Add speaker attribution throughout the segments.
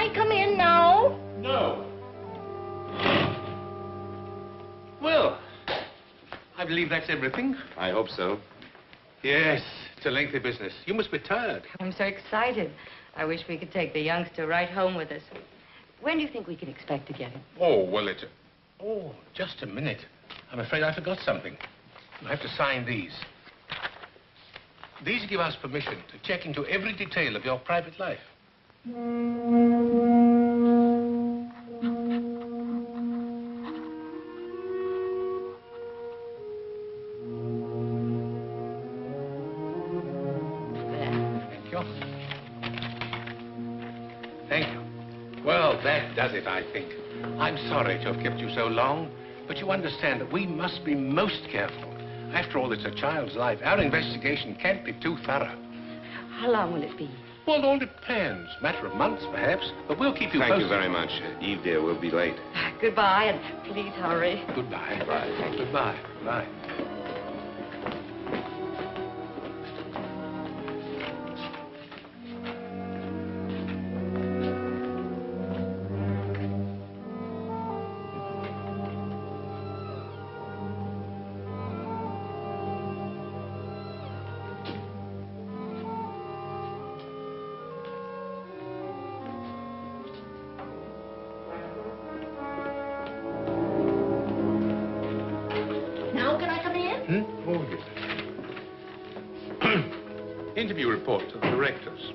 Speaker 1: I come in now?
Speaker 2: No. Well, I believe that's everything.
Speaker 3: I hope so.
Speaker 2: Yes, it's a lengthy business. You must be tired.
Speaker 4: I'm so excited. I wish we could take the youngster right home with us. When do you think we can expect to get him?
Speaker 2: Oh, well, Oh, just a minute. I'm afraid I forgot something. I have to sign these. These give us permission to check into every detail of your private life. Thank you. Thank you. Well, that does it, I think. I'm sorry to have kept you so long, but you understand that we must be most careful. After all, it's a child's life. Our investigation can't be too thorough.
Speaker 4: How long will it be?
Speaker 2: Well, it all depends. Matter of months, perhaps. But we'll keep you posted.
Speaker 3: Thank you very much. Eve, dear, we'll be late.
Speaker 4: Goodbye, and please hurry.
Speaker 2: Goodbye.
Speaker 3: Bye.
Speaker 2: Goodbye. Bye.
Speaker 1: Now can I come in?
Speaker 2: Oh, yes. Interview report to the directors.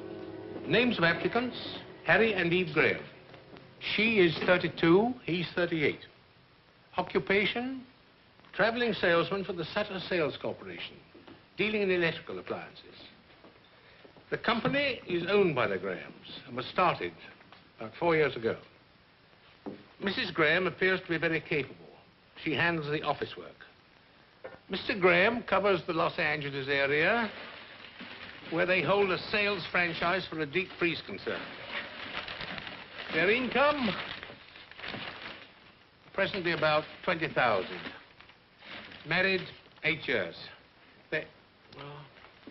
Speaker 2: Names of applicants, Harry and Eve Graham. She is 32, he's 38. Occupation, traveling salesman for the Sutter Sales Corporation, dealing in electrical appliances. The company is owned by the Grahams and was started about 4 years ago. Mrs. Graham appears to be very capable. She handles the office work. Mr. Graham covers the Los Angeles area, where they hold a sales franchise for a deep freeze concern. Their income, presently about 20,000. Married 8 years. Well,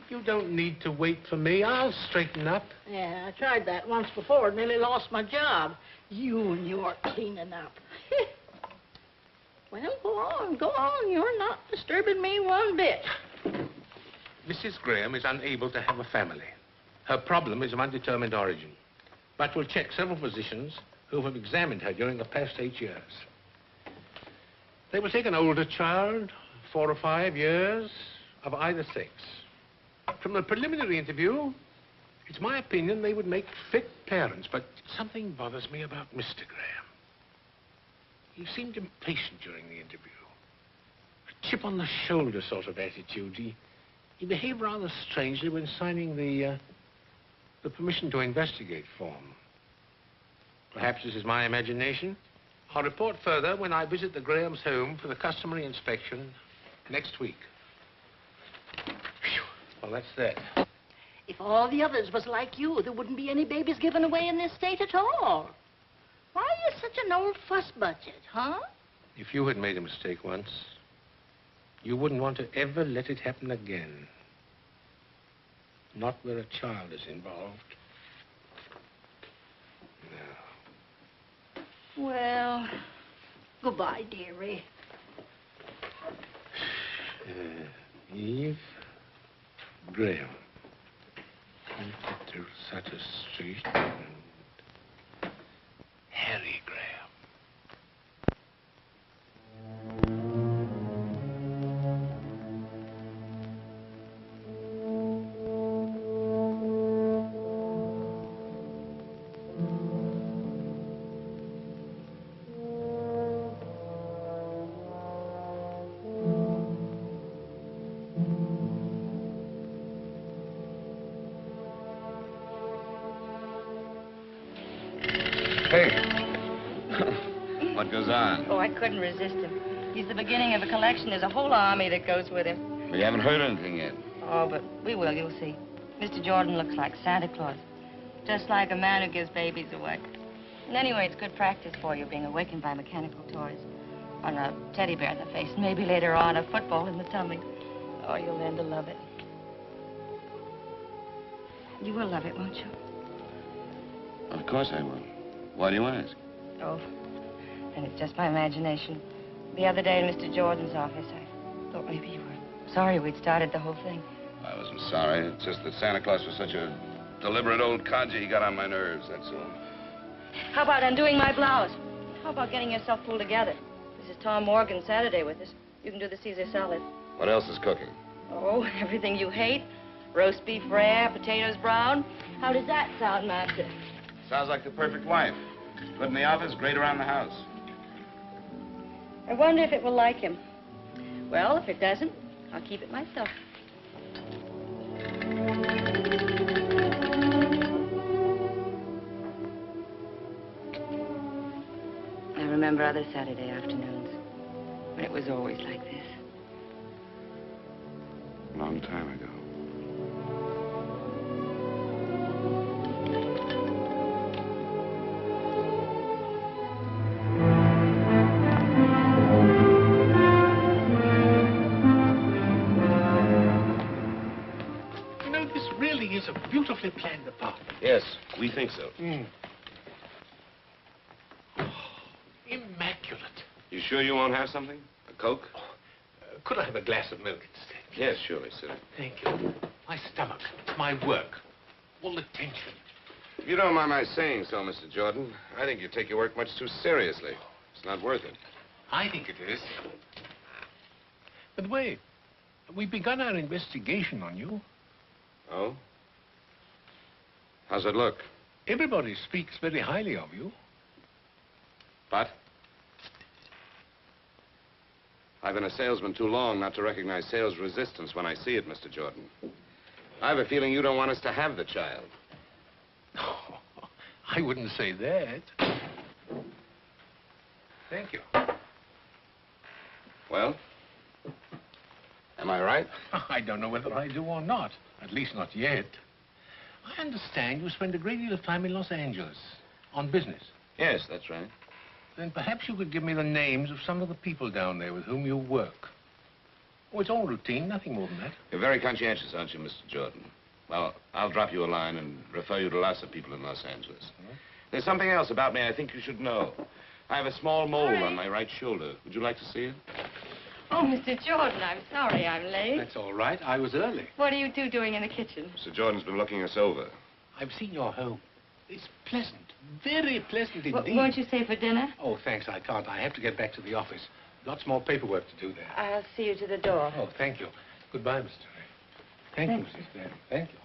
Speaker 2: you don't need to wait for me. I'll straighten up.
Speaker 1: Yeah, I tried that once before. Nearly lost my job. You and your cleaning up. Well, go on, go on. You're not disturbing me one bit.
Speaker 2: Mrs. Graham is unable to have a family. Her problem is of undetermined origin. But we'll check several physicians who have examined her during the past 8 years. They will take an older child, 4 or 5 years, of either sex. From the preliminary interview, it's my opinion they would make fit parents, but something bothers me about Mr. Graham. He seemed impatient during the interview. A chip on the shoulder sort of attitude. He behaved rather strangely when signing the permission to investigate form. Perhaps this is my imagination. I'll report further when I visit the Graham's home for the customary inspection next week. Phew. Well, that's that.
Speaker 1: If all the others was like you, there wouldn't be any babies given away in this state at all. Why are you such an old fuss budget, huh?
Speaker 2: If you had made a mistake once, you wouldn't want to ever let it happen again. Not where a child is involved. No.
Speaker 1: Well, goodbye, dearie.
Speaker 2: Eve Graham. To Sutter Street and Harry Graham.
Speaker 3: Hey. What goes on?
Speaker 4: Oh, I couldn't resist him. He's the beginning of a collection. There's a whole army that goes with him.
Speaker 3: We haven't heard anything yet.
Speaker 4: Oh, but we will, you'll see. Mr. Jordan looks like Santa Claus. Just like a man who gives babies away. And anyway, it's good practice for you, being awakened by mechanical toys. On a teddy bear in the face, and maybe later on a football in the tummy. Oh, you'll learn to love it. You will love it, won't you?
Speaker 3: Of course I will. Why do you ask?
Speaker 4: Oh, and it's just my imagination. The other day in Mr. Jordan's office, I thought maybe you were sorry we'd started the whole thing.
Speaker 3: I wasn't sorry. It's just that Santa Claus was such a deliberate old codger, he got on my nerves, that's all.
Speaker 4: How about undoing my blouse? How about getting yourself pulled together? This is Tom Morgan Saturday with us. You can do the Caesar salad.
Speaker 3: What else is cooking?
Speaker 4: Oh, everything you hate. Roast beef rare, potatoes brown. How does that sound, Master?
Speaker 3: Sounds like the perfect wife. Good in the office, great around the house.
Speaker 4: I wonder if it will like him. Well, if it doesn't, I'll keep it myself. I remember other Saturday afternoons when it was always like this.
Speaker 3: A long time ago.
Speaker 2: You know, this really is a beautifully planned apartment.
Speaker 3: Yes, we think so.
Speaker 2: Immaculate.
Speaker 3: You sure you won't have something? A Coke?
Speaker 2: Could I have a glass of milk instead?
Speaker 3: Yes, surely, sir.
Speaker 2: Thank you. My stomach, my work, all the tension.
Speaker 3: If you don't mind my saying so, Mr. Jordan, I think you take your work much too seriously. It's not worth it.
Speaker 2: I think it is. By the way, we've begun our investigation on you.
Speaker 3: Oh? How's it look?
Speaker 2: Everybody speaks very highly of you.
Speaker 3: But? I've been a salesman too long not to recognize sales resistance when I see it, Mr. Jordan. I have a feeling you don't want us to have the child.
Speaker 2: Oh, I wouldn't say that. Thank you.
Speaker 3: Well? Am I right?
Speaker 2: I don't know whether I do or not. At least not yet. I understand you spend a great deal of time in Los Angeles on business.
Speaker 3: Yes, that's right.
Speaker 2: Then perhaps you could give me the names of some of the people down there with whom you work. Oh, it's all routine, nothing more than that.
Speaker 3: You're very conscientious, aren't you, Mr. Jordan? Well, I'll drop you a line and refer you to lots of people in Los Angeles. There's something else about me I think you should know. I have a small mole on my right shoulder. Would you like to see it?
Speaker 4: Oh, Mr. Jordan, I'm sorry I'm late.
Speaker 2: That's all right. I was early.
Speaker 4: What are you two doing in the kitchen?
Speaker 3: Mr. Jordan's been looking us over.
Speaker 2: I've seen your home. It's pleasant. Very pleasant indeed.
Speaker 4: Won't you stay for dinner?
Speaker 2: Oh, thanks. I can't. I have to get back to the office. Lots more paperwork to do there.
Speaker 4: I'll see you to the door.
Speaker 2: Oh, thank you. Goodbye, Mr. Ray. Thank you, Mrs. Graham. Thank you.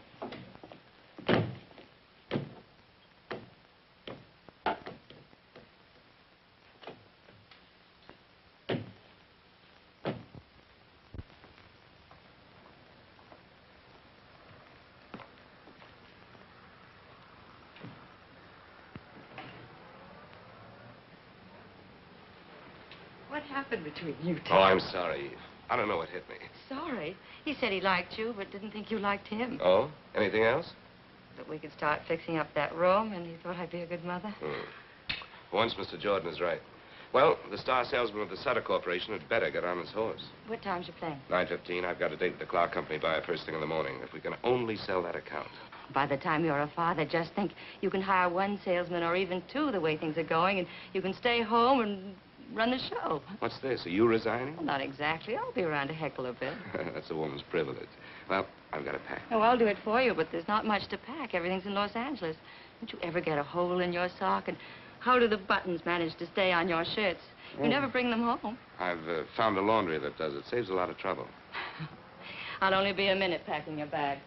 Speaker 4: What happened between you two?
Speaker 3: Oh, I'm sorry, Eve. I don't know what hit me.
Speaker 4: Sorry. He said he liked you, but didn't think you liked him.
Speaker 3: Oh? Anything else?
Speaker 4: That we could start fixing up that room, and he thought I'd be a good mother.
Speaker 3: Once Mr. Jordan is right. Well, the star salesman of the Sutter Corporation had better get on his horse.
Speaker 4: What time's your plane?
Speaker 3: 9:15. I've got a date with the Clark Company by first thing in the morning. If we can only sell that account.
Speaker 4: By the time you're a father, just think you can hire one salesman or even two the way things are going, and you can stay home and run the show.
Speaker 3: What's this? Are you resigning?
Speaker 4: Well, not exactly. I'll be around to heckle a bit.
Speaker 3: That's a woman's privilege. Well, I've got to pack.
Speaker 4: Oh, I'll do it for you, but there's not much to pack. Everything's in Los Angeles. Don't you ever get a hole in your sock? And how do the buttons manage to stay on your shirts? You never bring them home.
Speaker 3: I've found a laundry that does it. Saves a lot of trouble.
Speaker 4: I'll only be a minute packing your bag.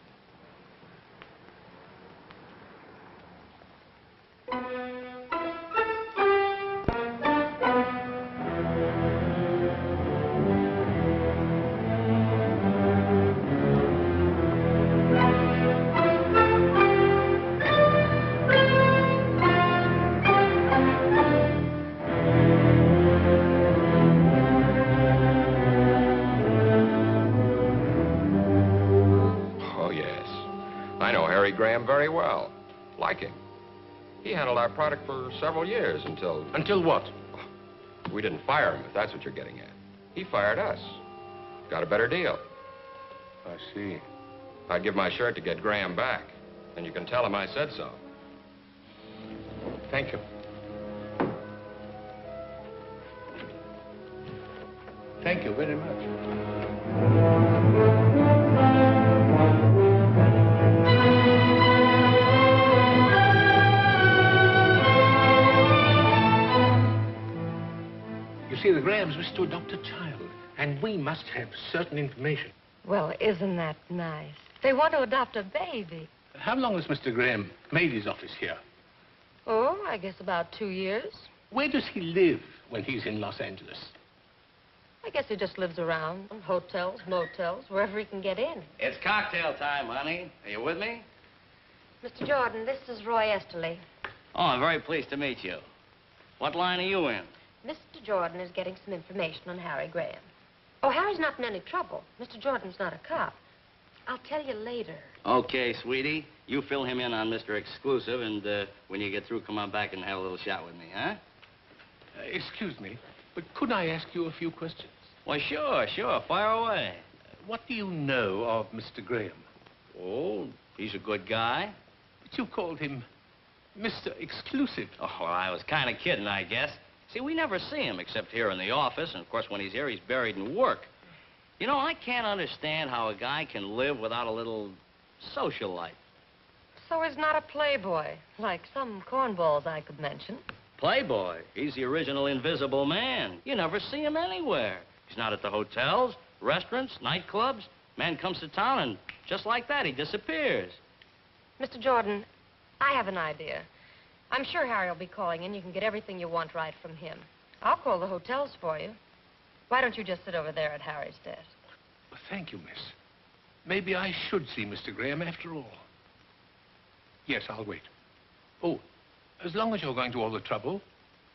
Speaker 5: Graham very well. Like him. He handled our product for several years until...
Speaker 2: Until what?
Speaker 5: We didn't fire him, if that's what you're getting at. He fired us. Got a better deal.
Speaker 2: I see.
Speaker 5: I'd give my shirt to get Graham back. And you can tell him I said so.
Speaker 2: Thank you. Thank you very much. You see, the Grahams wish to adopt a child, and we must have certain information.
Speaker 4: Well, isn't that nice? They want to adopt a baby.
Speaker 2: How long has Mr. Graham made his office here?
Speaker 4: Oh, I guess about 2 years.
Speaker 2: Where does he live when he's in Los Angeles?
Speaker 4: I guess he just lives around, hotels, motels, wherever he can get in.
Speaker 6: It's cocktail time, honey. Are you with me?
Speaker 4: Mr. Jordan, this is Roy Esterly.
Speaker 6: Oh, I'm very pleased to meet you. What line are you in?
Speaker 4: Mr. Jordan is getting some information on Harry Graham. Oh, Harry's not in any trouble. Mr. Jordan's not a cop. I'll tell you later.
Speaker 6: Okay, sweetie. You fill him in on Mr. Exclusive, and when you get through, come on back and have a little chat with me, huh?
Speaker 2: Excuse me, but could I ask you a few questions?
Speaker 6: Why, sure. Fire away.
Speaker 2: What do you know of Mr. Graham?
Speaker 6: Oh, he's a good guy.
Speaker 2: But you called him Mr. Exclusive.
Speaker 6: Oh, well, I was kind of kidding, I guess. See, we never see him except here in the office, and of course, when he's here, he's buried in work. You know, I can't understand how a guy can live without a little social life.
Speaker 4: So he's not a playboy, like some cornballs I could mention.
Speaker 6: Playboy. He's the original invisible man. You never see him anywhere. He's not at the hotels, restaurants, nightclubs. Man comes to town, and just like that, he disappears.
Speaker 4: Mr. Jordan, I have an idea. I'm sure Harry will be calling in. You can get everything you want right from him. I'll call the hotels for you. Why don't you just sit over there at Harry's desk?
Speaker 2: Well, thank you, miss. Maybe I should see Mr. Graham after all. Yes, I'll wait. Oh, as long as you're going to all the trouble,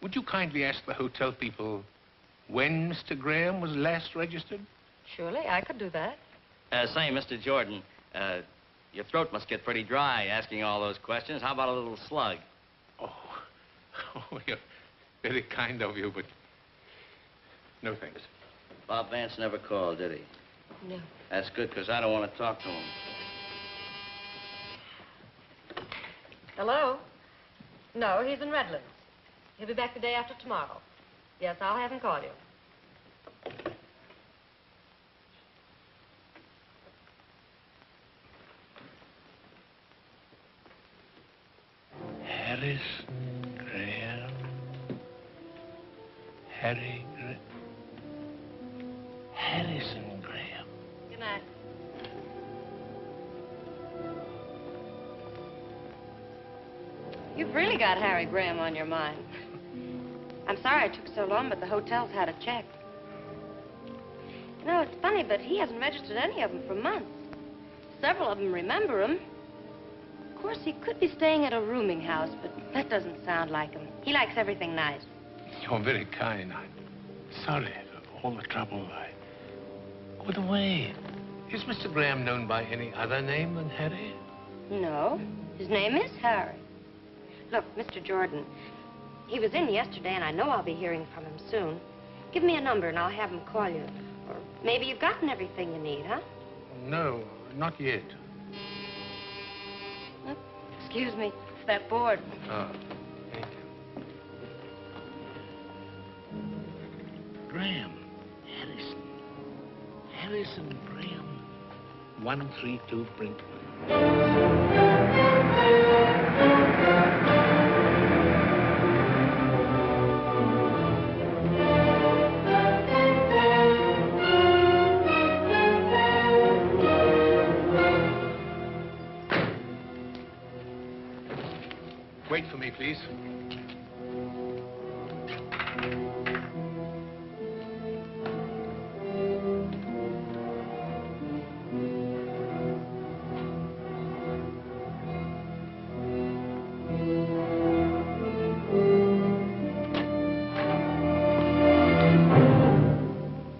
Speaker 2: would you kindly ask the hotel people when Mr. Graham was last registered?
Speaker 4: Surely, I could do that.
Speaker 6: Say, Mr. Jordan, your throat must get pretty dry asking all those questions. How about a little slug?
Speaker 2: Oh, you're very kind of you, but no thanks.
Speaker 6: Bob Vance never called, did he?
Speaker 4: No.
Speaker 6: That's good, because I don't want to talk to him.
Speaker 4: Hello? No, he's in Redlands. He'll be back the day after tomorrow. Yes, I'll have him call you.
Speaker 2: Harrison Graham. Harry Graham. Harrison Graham.
Speaker 4: Good night. You've really got Harry Graham on your mind. I'm sorry it took so long, but the hotel's had a check. You know, it's funny, but he hasn't registered any of them for months. Several of them remember him. Of course, he could be staying at a rooming house, but that doesn't sound like him. He likes everything nice.
Speaker 2: You're very kind. I'm sorry for all the trouble. By the way, is Mr. Graham known by any other name than Harry?
Speaker 4: No, his name is Harry. Look, Mr. Jordan, he was in yesterday, and I know I'll be hearing from him soon. Give me a number, and I'll have him call you. Or maybe you've gotten everything you need, huh?
Speaker 2: No, not yet.
Speaker 4: Excuse me, it's that board.
Speaker 2: Oh, thank you. Graham. Harrison. Harrison Graham. 132 Brinkman. Wait for me, please.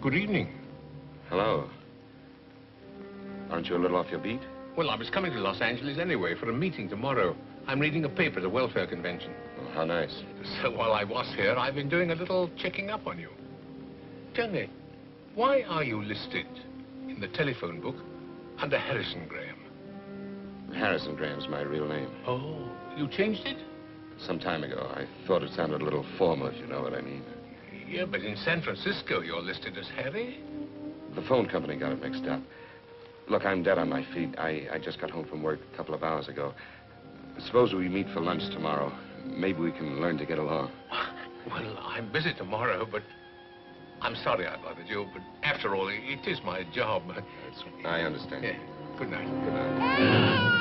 Speaker 2: Good evening.
Speaker 3: Hello. Aren't you a little off your beat?
Speaker 2: Well, I was coming to Los Angeles anyway for a meeting tomorrow. I'm reading a paper at the welfare convention.
Speaker 3: Oh, how nice.
Speaker 2: So while I was here, I've been doing a little checking up on you. Tell me, why are you listed in the telephone book under Harrison Graham?
Speaker 3: Harrison Graham's my real name.
Speaker 2: Oh, you changed it?
Speaker 3: Some time ago. I thought it sounded a little formal, if you know what I mean.
Speaker 2: Yeah, but in San Francisco, you're listed as Harry.
Speaker 3: The phone company got it mixed up. Look, I'm dead on my feet. I just got home from work a couple of hours ago. Suppose we meet for lunch tomorrow. Maybe we can learn to get along.
Speaker 2: Well, I'm busy tomorrow, but I'm sorry I bothered you. But after all, it is my job.
Speaker 3: I understand.
Speaker 2: Yeah. Good night.
Speaker 3: Good night.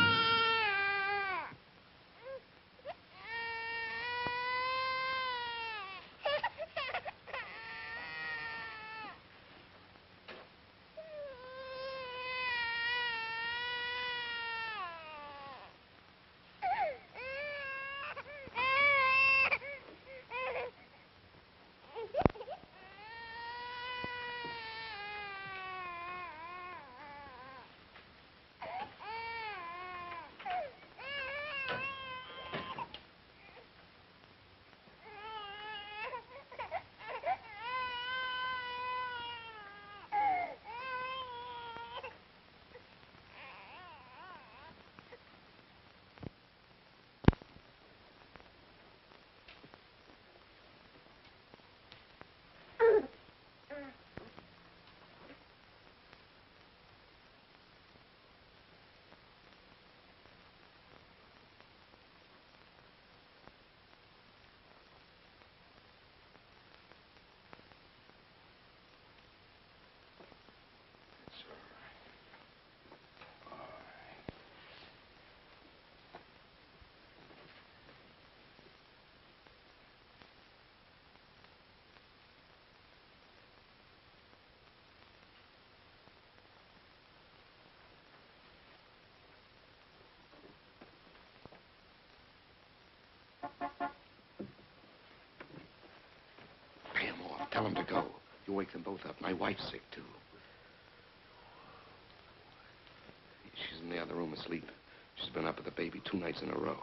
Speaker 3: Pay him off. Tell him to go. You wake them both up. My wife's sick, too. She's in the other room asleep. She's been up with the baby 2 nights in a row.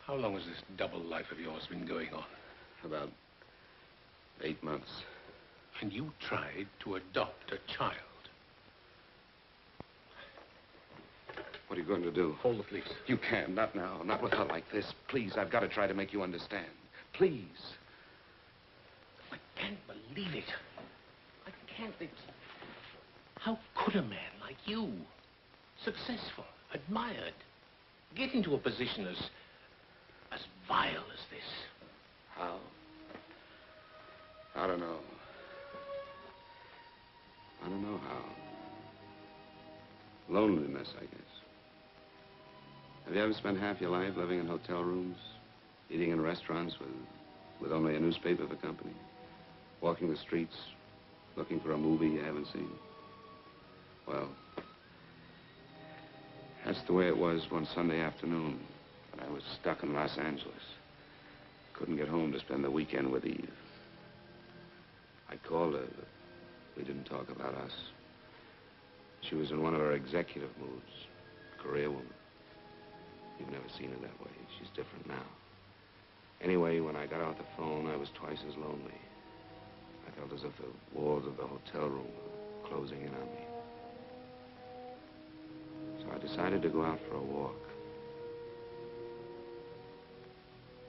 Speaker 2: How long has this double life of yours been going on?
Speaker 3: About 8 months.
Speaker 2: And you tried to adopt a child.
Speaker 3: What are you going to do?
Speaker 2: Call the police.
Speaker 3: You can't. Not now. Not with her like this. Please, I've got to try to make you understand. Please.
Speaker 2: I can't believe it. I can't. How could a man like you, successful, admired, get into a position as vile as this?
Speaker 3: How? I don't know. I don't know how. Loneliness, I guess. Have you ever spent half your life living in hotel rooms, eating in restaurants with only a newspaper for company, walking the streets, looking for a movie you haven't seen? Well, that's the way it was one Sunday afternoon when I was stuck in Los Angeles. Couldn't get home to spend the weekend with Eve. I called her, but we didn't talk about us. She was in one of her executive moods, career woman. You've never seen her that way. She's different now. Anyway, when I got off the phone, I was twice as lonely. I felt as if the walls of the hotel room were closing in on me. So I decided to go out for a walk.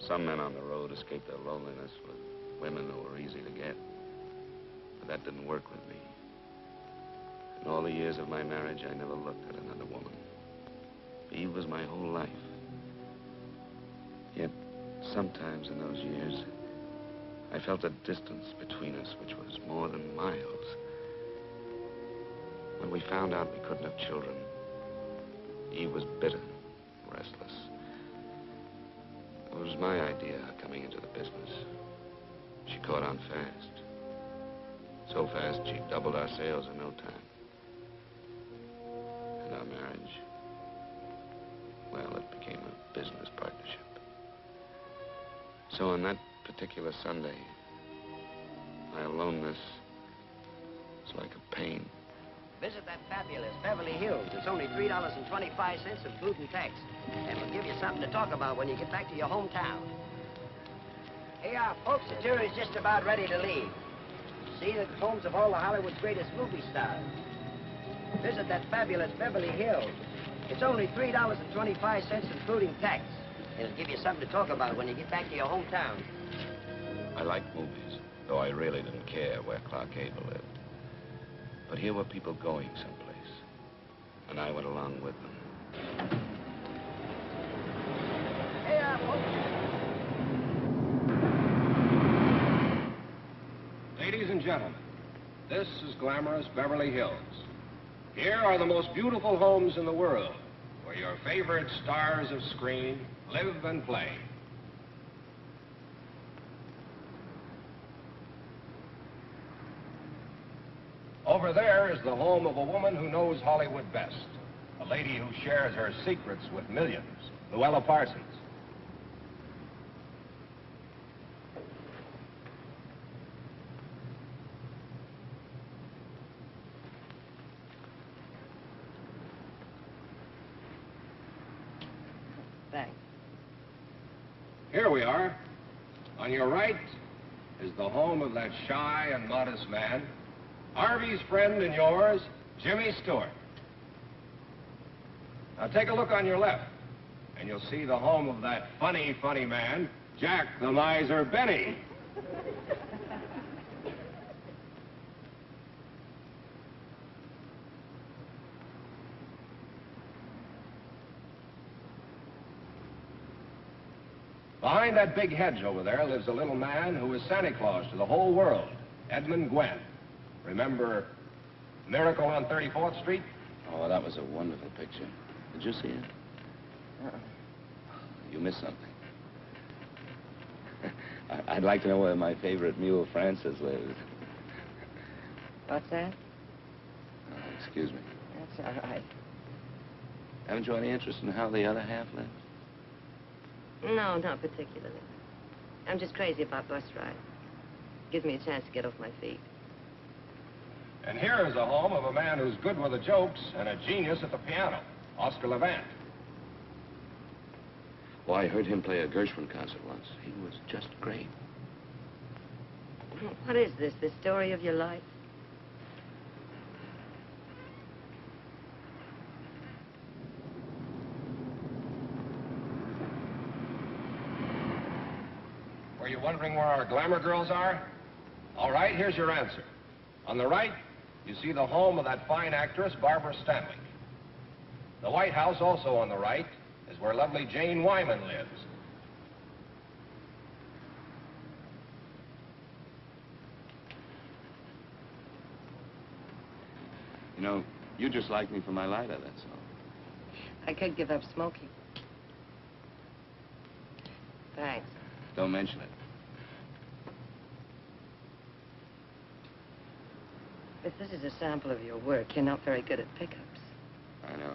Speaker 3: Some men on the road escape their loneliness with women who are easy to get. But that didn't work with me. In all the years of my marriage, I never looked at another woman. Eve was my whole life. Yet, sometimes in those years, I felt a distance between us which was more than miles. When we found out we couldn't have children, Eve was bitter, restless. It was my idea coming into the business. She caught on fast. So fast, she doubled our sales in no time. And our marriage, well, it became a business partnership. So on that particular Sunday, my aloneness was like a pain.
Speaker 7: Visit that fabulous Beverly Hills. It's only $3.25, including tax. And we'll give you something to talk about when you get back to your hometown. Hey, folks, the tour is just about ready to leave. See the homes of all of Hollywood's greatest movie stars. Visit that fabulous Beverly Hills. It's only $3.25, including tax. It'll give you something to talk about when you get back to your hometown.
Speaker 3: I liked movies, though I really didn't care where Clark Gable lived. But here were people going someplace, and I went along with them.
Speaker 7: Hey, folks.
Speaker 8: Ladies and gentlemen, this is glamorous Beverly Hills. Here are the most beautiful homes in the world, where your favorite stars of screen live and play. Over there is the home of a woman who knows Hollywood best, a lady who shares her secrets with millions, Luella Parsons.
Speaker 7: Thanks.
Speaker 8: Here we are. On your right is the home of that shy and modest man, Harvey's friend and yours, Jimmy Stewart. Now take a look on your left, and you'll see the home of that funny, funny man, Jack the Miser Benny. Behind that big hedge over there lives a little man who is Santa Claus to the whole world, Edmund Gwenn. Remember Miracle on 34th Street?
Speaker 3: Oh, that was a wonderful picture. Did you see it? You missed something. I'd like to know where my favorite mule, Francis, lives.
Speaker 4: What's that?
Speaker 3: Oh, excuse me.
Speaker 4: That's all right.
Speaker 3: Haven't you any interest in how the other half lives?
Speaker 4: No, not particularly. I'm just crazy about bus rides. Gives me a chance to get off my feet.
Speaker 8: And here is a home of a man who's good with the jokes and a genius at the piano, Oscar Levant.
Speaker 3: Oh, I heard him play a Gershwin concert once. He was just great.
Speaker 4: What is this, the story of your life?
Speaker 8: Were you wondering where our glamour girls are? All right, here's your answer. On the right, you see the home of that fine actress, Barbara Stanwyck. The White House, also on the right, is where lovely Jane Wyman lives.
Speaker 3: You know, you just like me for my lighter, that's all.
Speaker 4: I could give up smoking. Thanks.
Speaker 3: Don't mention it.
Speaker 4: If this is a sample of your work, you're not very good at pickups.
Speaker 3: I know.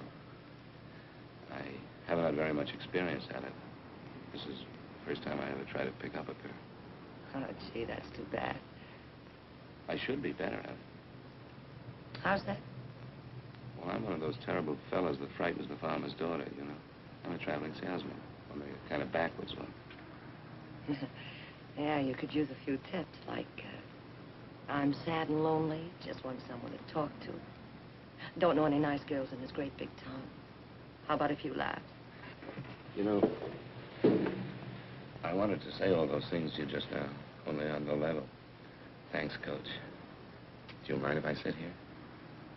Speaker 3: I haven't had very much experience at it. This is the first time I ever tried to pick up a girl.
Speaker 4: Oh, gee, that's too bad.
Speaker 3: I should be better at it.
Speaker 4: How's that?
Speaker 3: Well, I'm one of those terrible fellas that frightens the farmer's daughter, you know. I'm a traveling salesman, only a kind of backwards one.
Speaker 4: Yeah, you could use a few tips, like, I'm sad and lonely, just want someone to talk to. Don't know any nice girls in this great big town. How about a few laughs?
Speaker 3: You know, I wanted to say all those things to you just now, only on the level. Thanks, Coach. Do you mind if I sit here?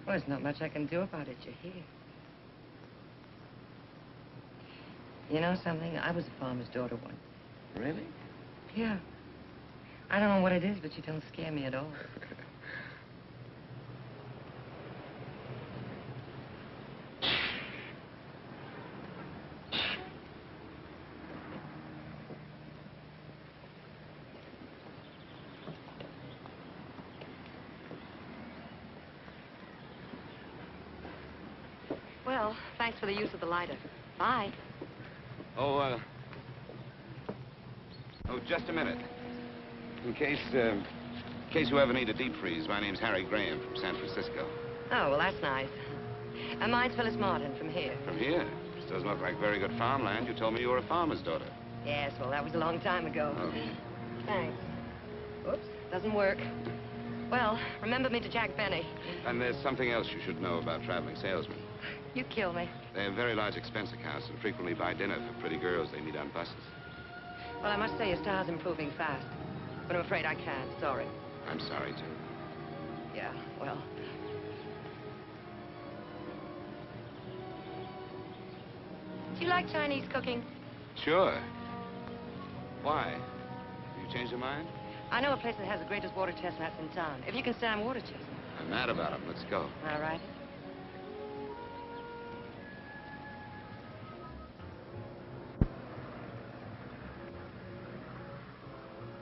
Speaker 4: Well, there's not much I can do about it. You're here. You know something? I was a farmer's daughter once.
Speaker 3: Really?
Speaker 4: Yeah. I don't know what it is, but you don't scare me at all. Thanks for the use of the lighter. Bye.
Speaker 3: Oh, just a minute. In case you ever need a deep freeze, my name's Harry Graham from San Francisco.
Speaker 4: Oh, well, that's nice. Mine's Phyllis Martin from here.
Speaker 3: From here? This doesn't look like very good farmland. You told me you were a farmer's daughter.
Speaker 4: Yes, well, that was a long time ago.
Speaker 3: Oh.
Speaker 4: Thanks. Oops, doesn't work. Well, remember me to Jack Benny.
Speaker 3: And there's something else you should know about traveling salesmen.
Speaker 4: You kill me.
Speaker 3: They have very large expense accounts and frequently buy dinner for pretty girls they meet on buses.
Speaker 4: Well, I must say your star's improving fast. But I'm afraid I can't. Sorry.
Speaker 3: I'm sorry, too.
Speaker 4: Yeah, well. Do you like Chinese cooking?
Speaker 3: Sure. Why? Have you changed your mind?
Speaker 4: I know a place that has the greatest water chestnuts in town. If you can stand water chestnuts.
Speaker 3: I'm mad about them. Let's go.
Speaker 4: All right.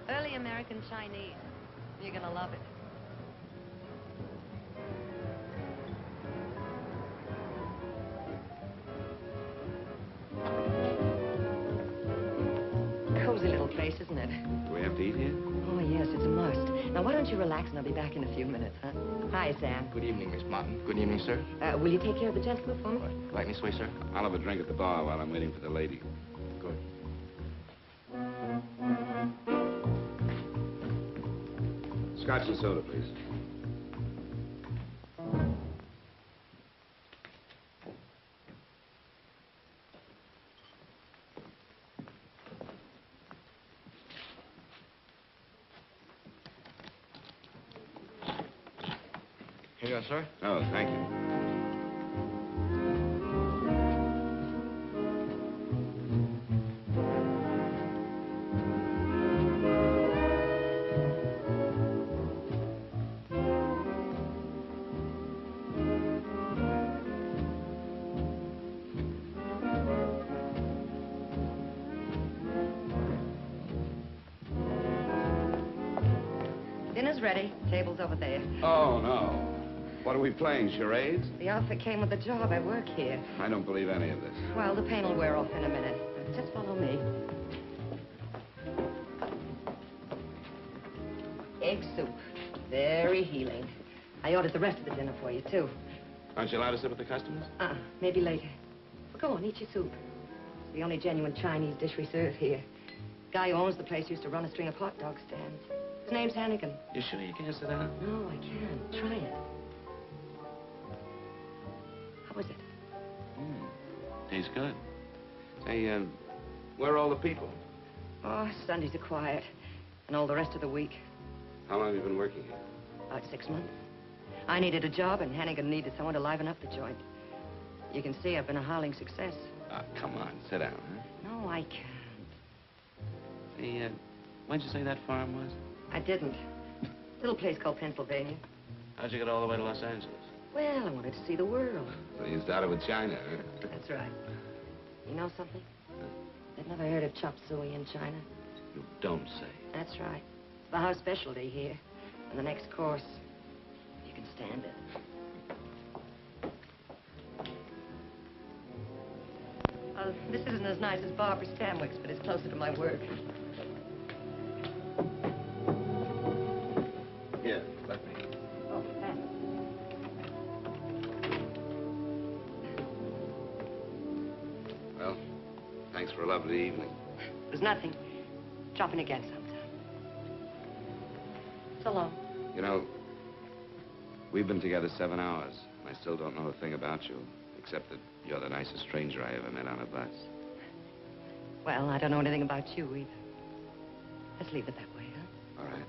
Speaker 4: Early American Chinese. You're gonna love it. Cozy little place, isn't it?
Speaker 3: Do we have to eat here?
Speaker 4: Oh, yes, it's a must. Now, why don't you relax and I'll be back in a few minutes, huh? Hi, Sam.
Speaker 9: Good evening, Miss Martin. Good evening, sir.
Speaker 4: Will you take care of the gentleman for me?
Speaker 9: Like this way, sir?
Speaker 3: I'll have a drink at the bar while I'm waiting for the lady.
Speaker 9: Good.
Speaker 3: Scotch and soda, please.
Speaker 9: Here you are, sir.
Speaker 3: Oh, thank you.
Speaker 4: Dinner's ready. Table's over there.
Speaker 3: Oh, no. What are we playing, charades?
Speaker 4: The outfit came with the job. I work here.
Speaker 3: I don't believe any of this.
Speaker 4: Well, the pain will wear off in a minute. Just follow me. Egg soup. Very healing. I ordered the rest of the dinner for you, too.
Speaker 3: Aren't you allowed to sit with the customers?
Speaker 4: Maybe later. Well, go on, eat your soup. It's the only genuine Chinese dish we serve here. Guy who owns the place used to run a string of hot dog stands. His name's Hannigan.
Speaker 3: You sure you can't sit down?
Speaker 4: No, I can't. Try it. How was it?
Speaker 3: Tastes good. Say, where are all the people?
Speaker 4: Oh, Sundays are quiet. And all the rest of the week.
Speaker 3: How long have you been working here?
Speaker 4: About 6 months. I needed a job, and Hannigan needed someone to liven up the joint. You can see I've been a howling success.
Speaker 3: Ah, come on, sit down, huh?
Speaker 4: No, I can't.
Speaker 3: Say, when'd you say that farm was?
Speaker 4: I didn't. Little place called Pennsylvania.
Speaker 3: How'd you get all the way to Los Angeles?
Speaker 4: Well, I wanted to see the world.
Speaker 3: So you started with China, huh?
Speaker 4: That's right. You know something? I've never heard of chop suey in China.
Speaker 3: You don't say.
Speaker 4: That's right. It's the house specialty here. And the next course, you can stand it. This isn't as nice as Barbara Stanwyck's, but it's closer to my work.
Speaker 3: Here, let me.
Speaker 4: Oh, thanks.
Speaker 3: Well, thanks for a lovely evening.
Speaker 4: There's nothing. Drop in again sometime. So long.
Speaker 3: You know, we've been together 7 hours, and I still don't know a thing about you, except that you're the nicest stranger I ever met on a bus.
Speaker 4: Well, I don't know anything about you either. Let's leave it that way, huh?
Speaker 3: All right.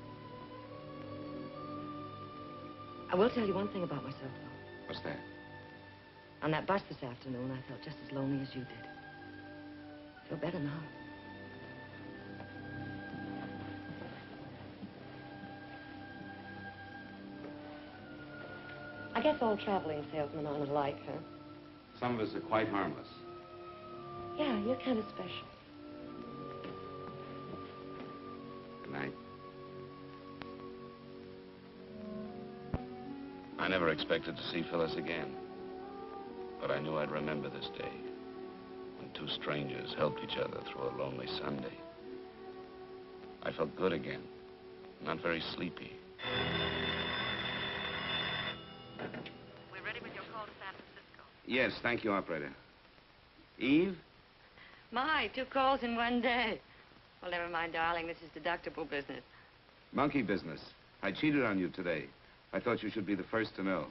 Speaker 4: I will tell you one thing about myself, though.
Speaker 3: What's that?
Speaker 4: On that bus this afternoon, I felt just as lonely as you did. I feel better now. I guess all traveling salesmen aren't alike, huh?
Speaker 3: Some of us are quite harmless.
Speaker 4: Yeah, you're kind of special.
Speaker 3: Good night. I never expected to see Phyllis again. but I knew I'd remember this day when two strangers helped each other through a lonely Sunday. I felt good again, not very sleepy.
Speaker 4: We're ready with your call to San Francisco.
Speaker 3: Yes, thank you, operator. Eve?
Speaker 4: My, 2 calls in one day. Well, never mind, darling. This is deductible business.
Speaker 3: Monkey business. I cheated on you today. I thought you should be the first to know.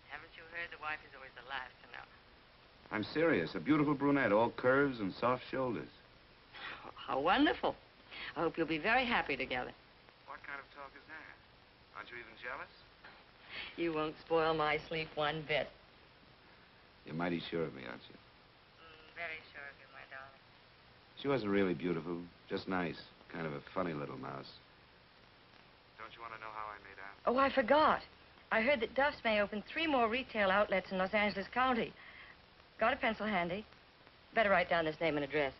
Speaker 4: Haven't you heard the wife is always the last to know?
Speaker 3: I'm serious. A beautiful brunette, all curves and soft shoulders.
Speaker 4: Oh, how wonderful. I hope you'll be very happy together.
Speaker 3: What kind of talk is that? Aren't you even jealous?
Speaker 4: You won't spoil my sleep one bit.
Speaker 3: You're mighty sure of me, aren't you?
Speaker 4: Very sure of you, my darling.
Speaker 3: She wasn't really beautiful, just nice. Kind of a funny little mouse. Don't you want to know how I made out?
Speaker 4: Oh, I forgot. I heard that Duff's may open 3 more retail outlets in Los Angeles County. Got a pencil handy? Better write down this name and address.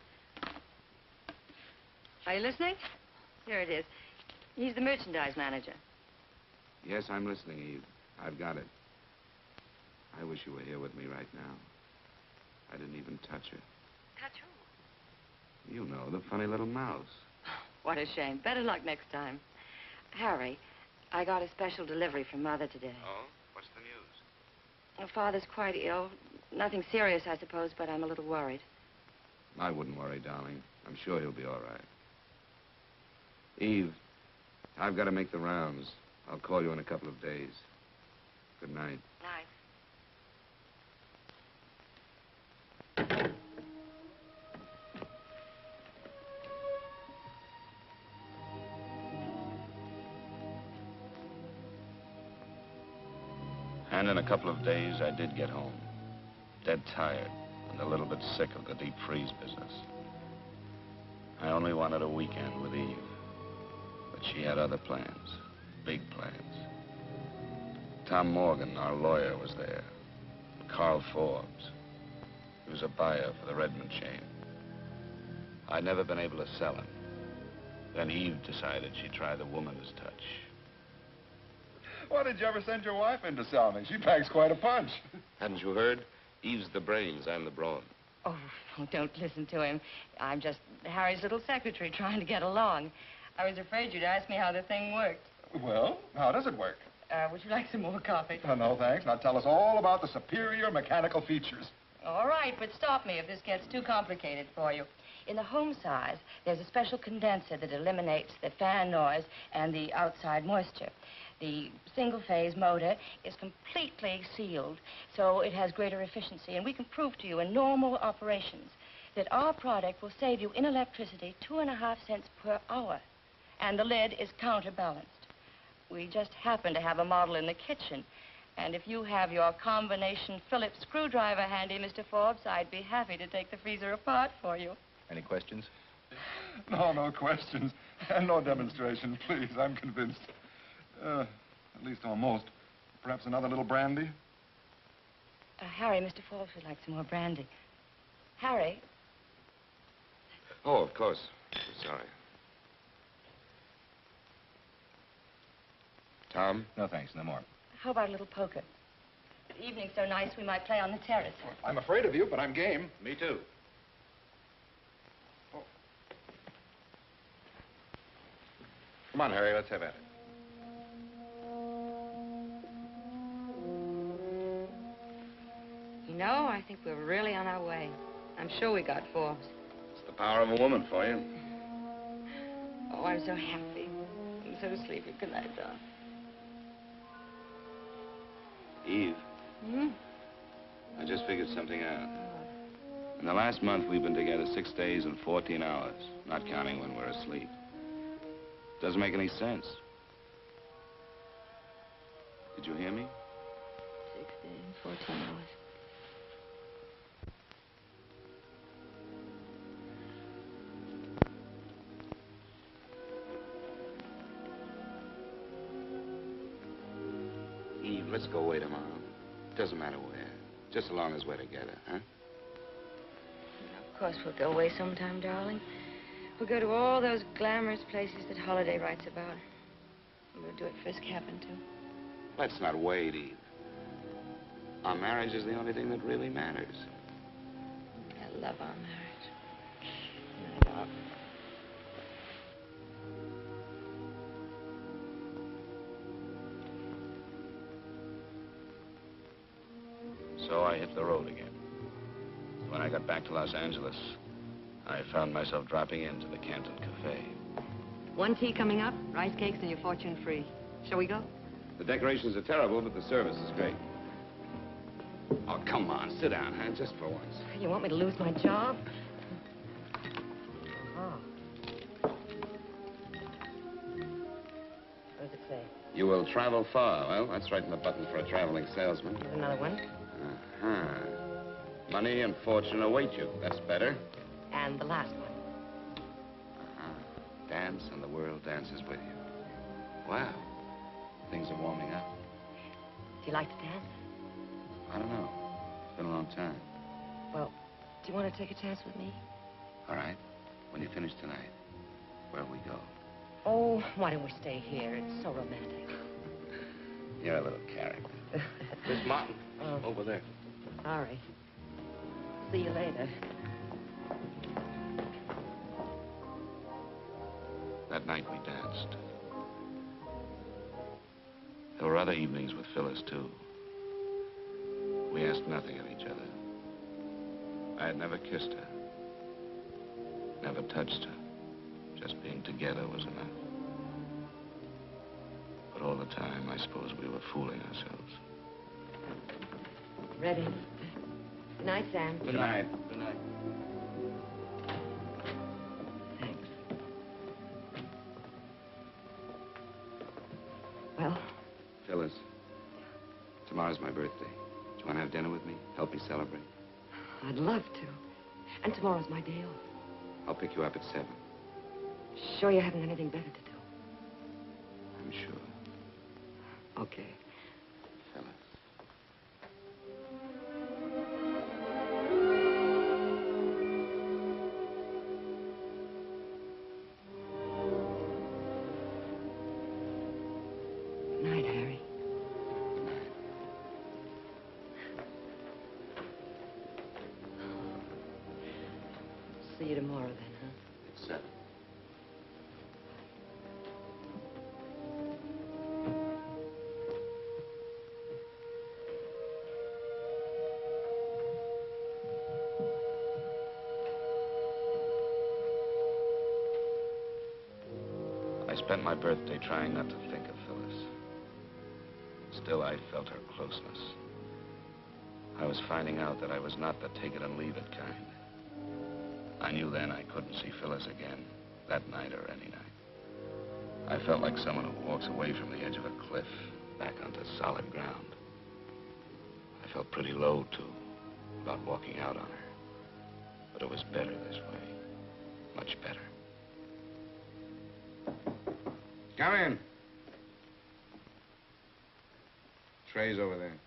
Speaker 4: Are you listening? Here it is. He's the merchandise manager.
Speaker 3: Yes, I'm listening, Eve. I've got it. I wish you were here with me right now. I didn't even touch her.
Speaker 4: Touch who?
Speaker 3: You know, the funny little mouse.
Speaker 4: What a shame. Better luck next time. Harry, I got a special delivery from Mother today.
Speaker 3: Oh? What's the news?
Speaker 4: Well, Father's quite ill. Nothing serious, I suppose, but I'm a little worried.
Speaker 3: I wouldn't worry, darling. I'm sure he'll be all right. Eve, I've got to make the rounds. I'll call you in a couple of days. Good night.
Speaker 4: Night.
Speaker 3: And in a couple of days, I did get home. Dead tired and a little bit sick of the deep freeze business. I only wanted a weekend with Eve. But she had other plans, big plans. Tom Morgan, our lawyer, was there. Carl Forbes. He was a buyer for the Redmond chain. I'd never been able to sell him. Then Eve decided she'd try the woman's touch.
Speaker 10: Why did you ever send your wife in to sell me? She packs quite a punch.
Speaker 3: Hadn't you heard? Eve's the brains, I'm the brawn.
Speaker 4: Oh, don't listen to him. I'm just Harry's little secretary trying to get along. I was afraid you'd ask me how the thing worked.
Speaker 10: Well, how does it work?
Speaker 4: Would you like some more coffee?
Speaker 10: Oh, no, thanks. Now tell us all about the superior mechanical features.
Speaker 4: All right, but stop me if this gets too complicated for you. In the home size, there's a special condenser that eliminates the fan noise and the outside moisture. The single-phase motor is completely sealed, so it has greater efficiency, and we can prove to you in normal operations that our product will save you in electricity 2.5 cents per hour, and the lid is counterbalanced. We just happen to have a model in the kitchen, and if you have your combination Phillips screwdriver handy, Mr. Forbes, I'd be happy to take the freezer apart for you.
Speaker 9: Any questions?
Speaker 10: No questions. And no demonstrations, please. I'm convinced. At least almost. Perhaps another little brandy?
Speaker 4: Harry, Mr. Forbes would like some more brandy. Harry?
Speaker 3: Oh, of course. Sorry. Tom?
Speaker 9: No, thanks. No more.
Speaker 4: How about a little poker? The evening's so nice we might play on the terrace.
Speaker 10: I'm afraid of you, but I'm game.
Speaker 9: Me too.
Speaker 10: Oh.
Speaker 9: Come on, Harry. Let's have at it.
Speaker 4: You know, I think we're really on our way. I'm sure we got Forbes.
Speaker 3: It's the power of a woman for you.
Speaker 4: Oh, I'm so happy. I'm so sleepy. Good night, darling.
Speaker 3: Eve, I just figured something out. In the last month, we've been together 6 days and 14 hours, not counting when we're asleep. Doesn't make any sense. Did you hear me?
Speaker 4: 6 days, 14 hours.
Speaker 3: Eve, let's go away tomorrow. Doesn't matter where. Just as long as we're together, huh?
Speaker 4: Of course, we'll go away sometime, darling. We'll go to all those glamorous places that Holiday writes about. We'll do it Frisk happened to.
Speaker 3: Let's not wait, Eve. Our marriage is the only thing that really matters.
Speaker 4: I love our marriage. I know.
Speaker 3: So I hit the road again. When I got back to Los Angeles, I found myself dropping into the Canton Cafe.
Speaker 11: 1 tea coming up, rice cakes, and your fortune free. Shall we go?
Speaker 3: The decorations are terrible, but the service is great. Oh, come on, sit down, huh? Just for once.
Speaker 11: You want me to lose my job? Oh. What does it say?
Speaker 3: You will travel far. Well, that's right in the button for a traveling salesman.
Speaker 11: Here's another one.
Speaker 3: Uh-huh. Money and fortune await you. That's better.
Speaker 11: And the last one.
Speaker 3: Uh-huh. Dance and the world dances with you. Wow. Things are warming up.
Speaker 11: Do you like to dance?
Speaker 3: I don't know. It's been a long time.
Speaker 11: Well, do you want to take a chance with me?
Speaker 3: All right. When you finish tonight, where'll we go?
Speaker 11: Oh, why don't we stay here? It's so romantic.
Speaker 3: You're a little character. Miss Martin, over there.
Speaker 11: All right. See you later.
Speaker 3: That night we danced. There were other evenings with Phyllis, too. We asked nothing of each other. I had never kissed her, never touched her. Just being together was enough. But all the time, I suppose we were fooling ourselves.
Speaker 11: Ready. Good night, Sam.
Speaker 3: Good night.
Speaker 6: Good night.
Speaker 11: Thanks. Well?
Speaker 3: Phyllis, tomorrow's my birthday. Do you want to have dinner with me? Help me celebrate?
Speaker 11: I'd love to. And tomorrow's my day off.
Speaker 3: I'll pick you up at 7.
Speaker 11: Sure you haven't anything better to do?
Speaker 3: I'm sure.
Speaker 11: Okay.
Speaker 3: Phyllis.
Speaker 11: Good night, Harry.
Speaker 3: Good night.
Speaker 11: See you tomorrow then, huh?
Speaker 3: At 7. I spent my birthday trying not to think of Phyllis. Still, I felt her closeness. I was finding out that I was not the take-it-and-leave-it kind. I knew then I couldn't see Phyllis again, that night or any night. I felt like someone who walks away from the edge of a cliff, back onto solid ground. I felt pretty low, too, about walking out on her. But it was better this way, much better. Come in. Tray's over there.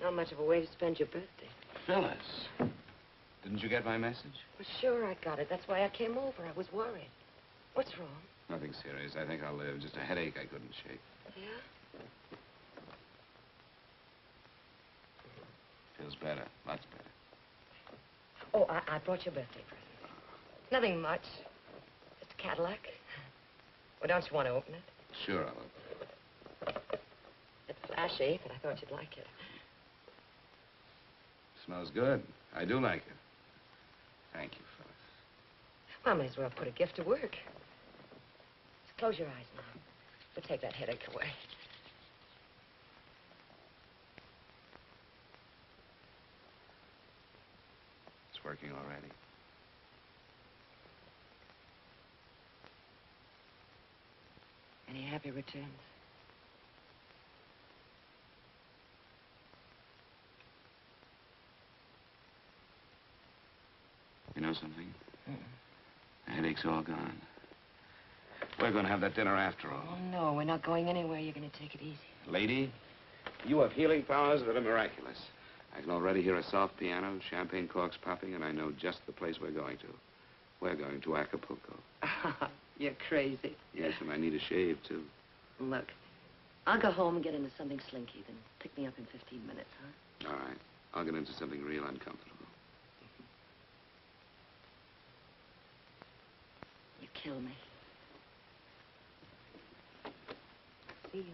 Speaker 11: Not much of a way to spend your birthday.
Speaker 3: Phyllis, didn't you get my message?
Speaker 11: Well, sure I got it. That's why I came over. I was worried. What's wrong?
Speaker 3: Nothing serious. I think I'll live. Just a headache I couldn't shake.
Speaker 11: Yeah?
Speaker 3: Feels better. Lots better.
Speaker 11: Oh, I brought you a birthday present. Nothing much. Just a Cadillac. Well, don't you want to open it?
Speaker 3: Sure, I'll open it.
Speaker 11: It's flashy, but I thought you'd like it.
Speaker 3: Smells good. I do like it. Thank you, Phyllis.
Speaker 11: Well, I may as well put a gift to work. Just close your eyes now. We'll take that headache away.
Speaker 3: It's working already.
Speaker 11: Any happy returns?
Speaker 3: You know something? The headache's all gone. We're going to have that dinner after all.
Speaker 11: Oh, no, we're not going anywhere. You're going to take it easy.
Speaker 3: Lady, you have healing powers that are miraculous. I can already hear a soft piano, champagne corks popping, and I know just the place we're going to. We're going to Acapulco.
Speaker 11: You're crazy.
Speaker 3: Yes, and I need a shave, too.
Speaker 11: Look, I'll go home and get into something slinky, then pick me up in 15 minutes, huh?
Speaker 3: All right. I'll get into something real uncomfortable.
Speaker 11: You kill me. See you.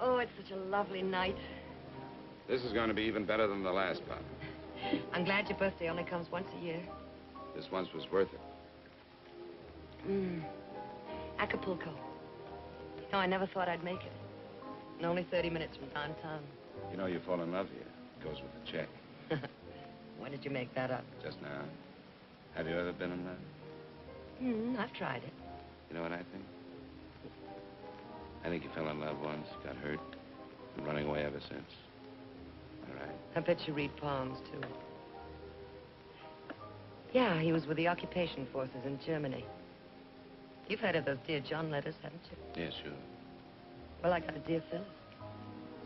Speaker 11: Oh, it's such a lovely night.
Speaker 3: This is going to be even better than the last pop.
Speaker 11: I'm glad your birthday only comes once a year.
Speaker 3: This once was worth it.
Speaker 11: Acapulco. No, I never thought I'd make it. And only 30 minutes from downtown.
Speaker 3: You know you fall in love here. It goes with the check.
Speaker 11: When did you make that up?
Speaker 3: Just now. Have you ever been in love?
Speaker 11: I've tried it.
Speaker 3: You know what I think? I think you fell in love once, got hurt, been running away ever since. All right.
Speaker 11: I bet you read palms, too. Yeah, he was with the occupation forces in Germany. You've heard of those Dear John letters, haven't you?
Speaker 3: Yeah, sure.
Speaker 11: Well, I got a Dear Phyllis.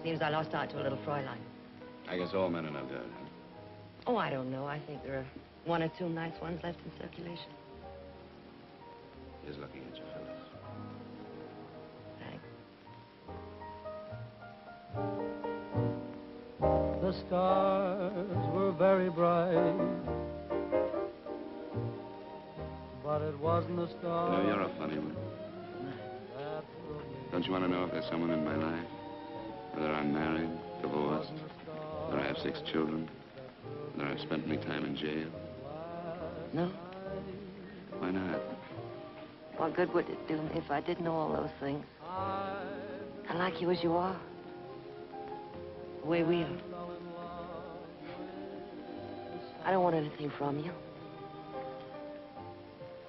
Speaker 11: Seems I lost out to a little Fräulein.
Speaker 3: I guess all men are no good, huh?
Speaker 11: Oh, I don't know. I think there are one or two nice ones left in circulation.
Speaker 3: Here's looking at you, Phyllis.
Speaker 12: The stars were very bright, but it wasn't a star.
Speaker 3: You know, you're a funny one. Don't you want to know if there's someone in my life? Whether I'm married, divorced, whether I have 6 children, whether I've spent any time in jail?
Speaker 11: No?
Speaker 3: Why not?
Speaker 11: What good would it do me if I did know all those things? I like you as you are. The way we are. I don't want anything from you.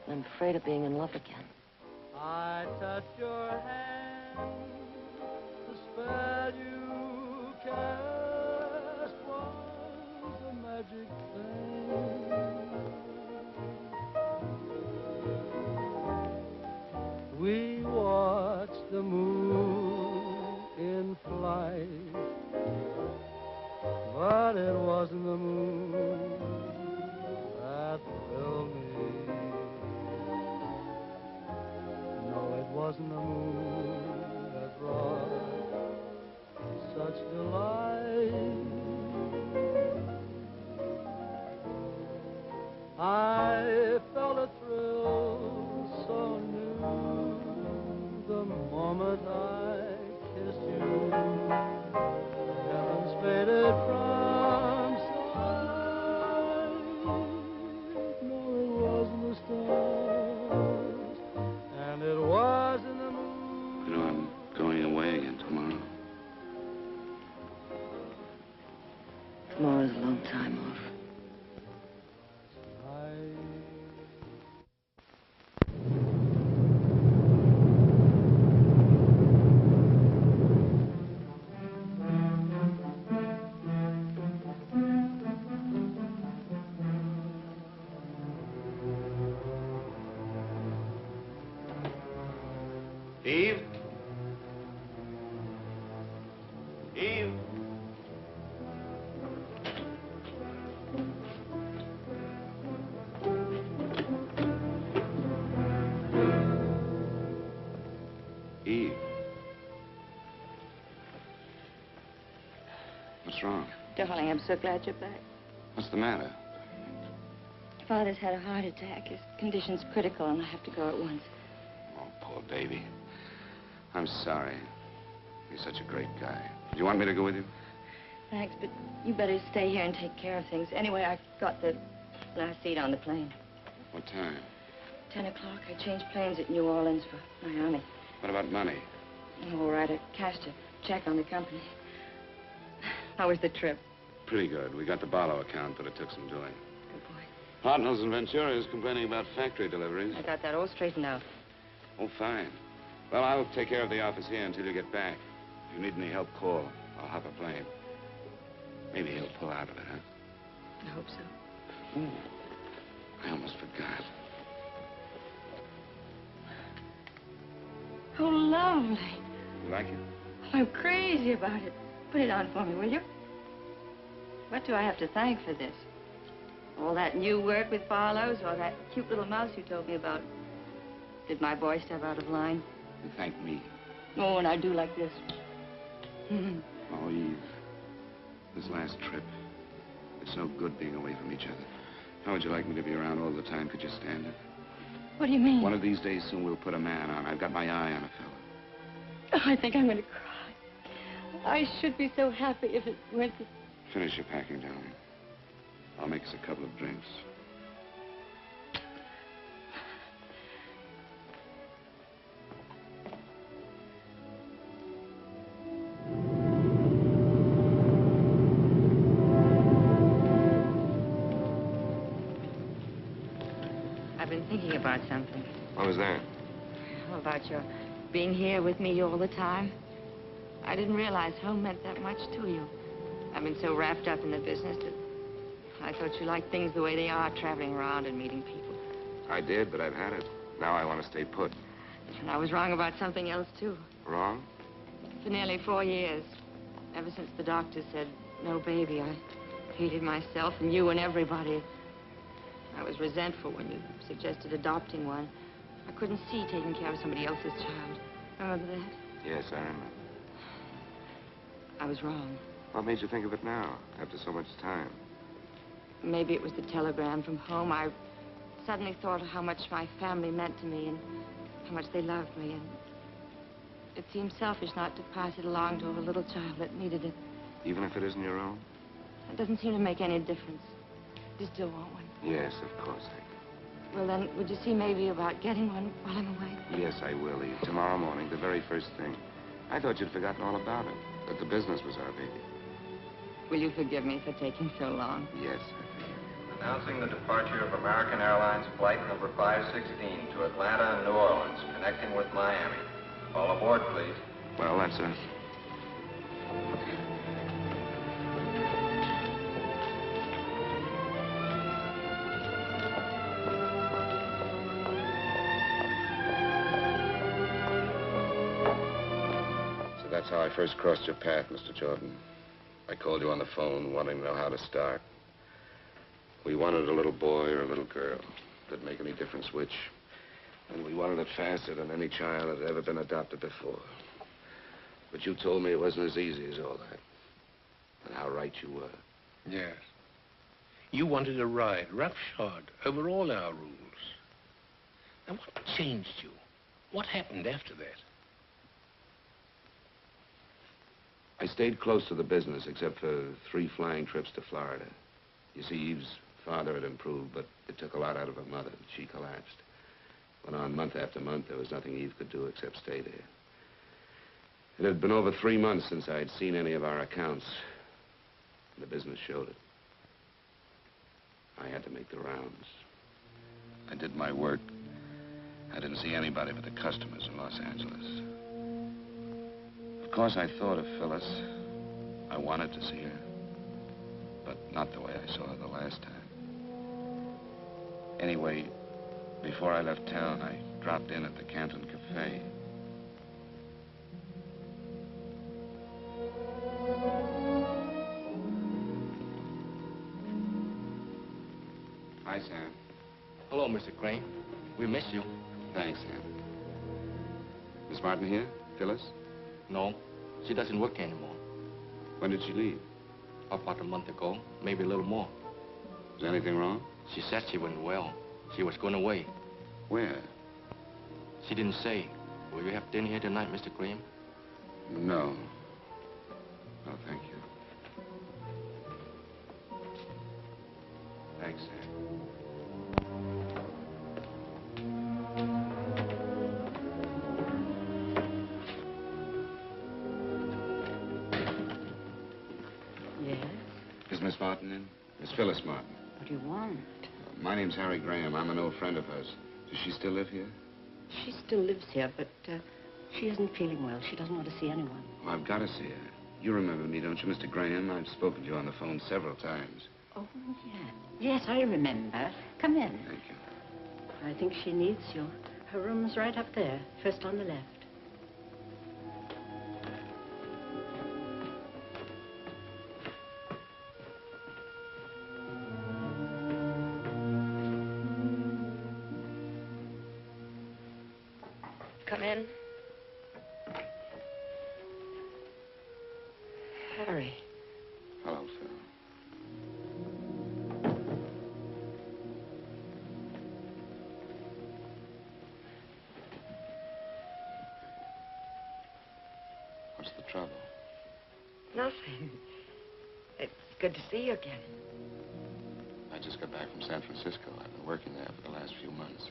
Speaker 11: I'm afraid of being in love again.
Speaker 12: I touched your hand, the spell you cast was a magic thing. We watched the moon in flight, but it wasn't the moon that thrilled me. No, it wasn't the moon that brought such delight. I felt a thrill so new the moment I kissed you. Heavens faded from sight. No, it wasn't the stars, and it wasn't the moon.
Speaker 3: You know, I'm going away again tomorrow.
Speaker 11: Tomorrow's a long time off.
Speaker 3: Eve? Eve? Eve? What's wrong?
Speaker 4: Darling, I'm so glad you're back.
Speaker 3: What's the matter?
Speaker 4: Father's had a heart attack. His condition's critical, and I have to go at once.
Speaker 3: Oh, poor baby. I'm sorry. He's such a great guy. Do you want me to go with you?
Speaker 4: Thanks, but you better stay here and take care of things. Anyway, I got the last seat on the plane.
Speaker 3: What time?
Speaker 4: 10 o'clock. I changed planes at New Orleans for Miami.
Speaker 3: What about money?
Speaker 4: Oh, all right. I cashed a check on the company. How was the trip?
Speaker 3: Pretty good. We got the Barlow account, but it took some doing.
Speaker 4: Good boy.
Speaker 3: Hartnell's and Ventura is complaining about factory deliveries.
Speaker 4: I got that all straightened out.
Speaker 3: Oh, fine. Well, I'll take care of the office here until you get back. If you need any help, call. I'll hop a plane. Maybe he'll pull out of it, huh?
Speaker 4: I hope so.
Speaker 3: Ooh, I almost forgot.
Speaker 4: Oh, lovely.
Speaker 3: You like it?
Speaker 4: I'm crazy about it. Put it on for me, will you? What do I have to thank for this? All that new work with Barlow's or that cute little mouse you told me about? Did my boy step out of line?
Speaker 3: You thank me.
Speaker 4: Oh, and I do like this.
Speaker 3: Oh, Eve. This last trip. It's so good being away from each other. How would you like me to be around all the time? Could you stand it?
Speaker 4: What do you mean?
Speaker 3: One of these days soon we'll put a man on. I've got my eye on a fellow.
Speaker 4: Oh, I think I'm going to cry. I should be so happy if it weren't that...
Speaker 3: Finish your packing, darling. I'll make us a couple of drinks.
Speaker 4: I've been thinking about something.
Speaker 3: What was that?
Speaker 4: About your being here with me all the time. I didn't realize home meant that much to you. I've been so wrapped up in the business that I thought you liked things the way they are, traveling around and meeting people.
Speaker 3: I did, but I've had it. Now I want to stay put.
Speaker 4: And I was wrong about something else, too.
Speaker 3: Wrong?
Speaker 4: For nearly 4 years, ever since the doctor said, no baby, I hated myself and you and everybody. I was resentful when you suggested adopting one. I couldn't see taking care of somebody else's child. Remember that?
Speaker 3: Yes, I remember.
Speaker 4: I was wrong.
Speaker 3: What made you think of it now, after so much time?
Speaker 4: Maybe it was the telegram from home. I suddenly thought of how much my family meant to me and how much they loved me. And it seemed selfish not to pass it along to a little child that needed it.
Speaker 3: Even if it isn't your own?
Speaker 4: It doesn't seem to make any difference. You still want one?
Speaker 3: Yes, of course I do.
Speaker 4: Well, then, would you see maybe about getting one while I'm away?
Speaker 3: Yes, I will, Eve. Tomorrow morning, the very first thing. I thought you'd forgotten all about it, that the business was our baby.
Speaker 4: Will you forgive me for taking so long?
Speaker 3: Yes,
Speaker 9: Announcing the departure of American Airlines Flight number 516 to Atlanta and New Orleans, connecting with Miami. All aboard, please.
Speaker 3: Well, that's us. So that's how I first crossed your path, Mr. Jordan. I called you on the phone, wanting to know how to start. We wanted a little boy or a little girl. Didn't make any difference which. And we wanted it faster than any child had ever been adopted before. But you told me it wasn't as easy as all that. And how right you were.
Speaker 2: Yes. You wanted a ride, roughshod, over all our rules. Now, what changed you? What happened after that?
Speaker 3: I stayed close to the business, except for 3 flying trips to Florida. You see, Eve's father had improved, but it took a lot out of her mother. She collapsed. Went on month after month. There was nothing Eve could do except stay there. It had been over 3 months since I'd seen any of our accounts. And the business showed it. I had to make the rounds. I did my work. I didn't see anybody but the customers in Los Angeles. Of course, I thought of Phyllis. I wanted to see her. But not the way I saw her the last time. Anyway, before I left town, I dropped in at the Canton Cafe. Hi, Sam.
Speaker 5: Hello, Mr. Crane. We miss you.
Speaker 3: Thanks, Sam. Miss Martin here? Phyllis?
Speaker 5: No, she doesn't work anymore.
Speaker 3: When did she leave?
Speaker 5: About a month ago, maybe a little more.
Speaker 3: Is anything wrong?
Speaker 5: She said she wasn't well. She was going away.
Speaker 3: Where?
Speaker 5: She didn't say. Will you have dinner here tonight, Mr. Graham?
Speaker 3: No. No, thank you. Thanks, Sam.
Speaker 11: Yes?
Speaker 3: Is Miss Martin in? Miss Phyllis Martin.
Speaker 11: What do you want?
Speaker 3: My name's Harry Graham. I'm an old friend of hers. Does she still live here?
Speaker 11: She still lives here, but she isn't feeling well. She doesn't want to see anyone.
Speaker 3: Well, I've got to see her. You remember me, don't you, Mr. Graham? I've spoken to you on the phone several times.
Speaker 13: Oh, yeah. Yes, I remember. Come in.
Speaker 3: Thank you.
Speaker 13: I think she needs you. Her room's right up there, first on the left.
Speaker 11: Come in. Harry.
Speaker 3: Hello, Phil. What's the trouble?
Speaker 11: Nothing. It's good to see you again.
Speaker 3: I just got back from San Francisco. I've been working there for the last few months.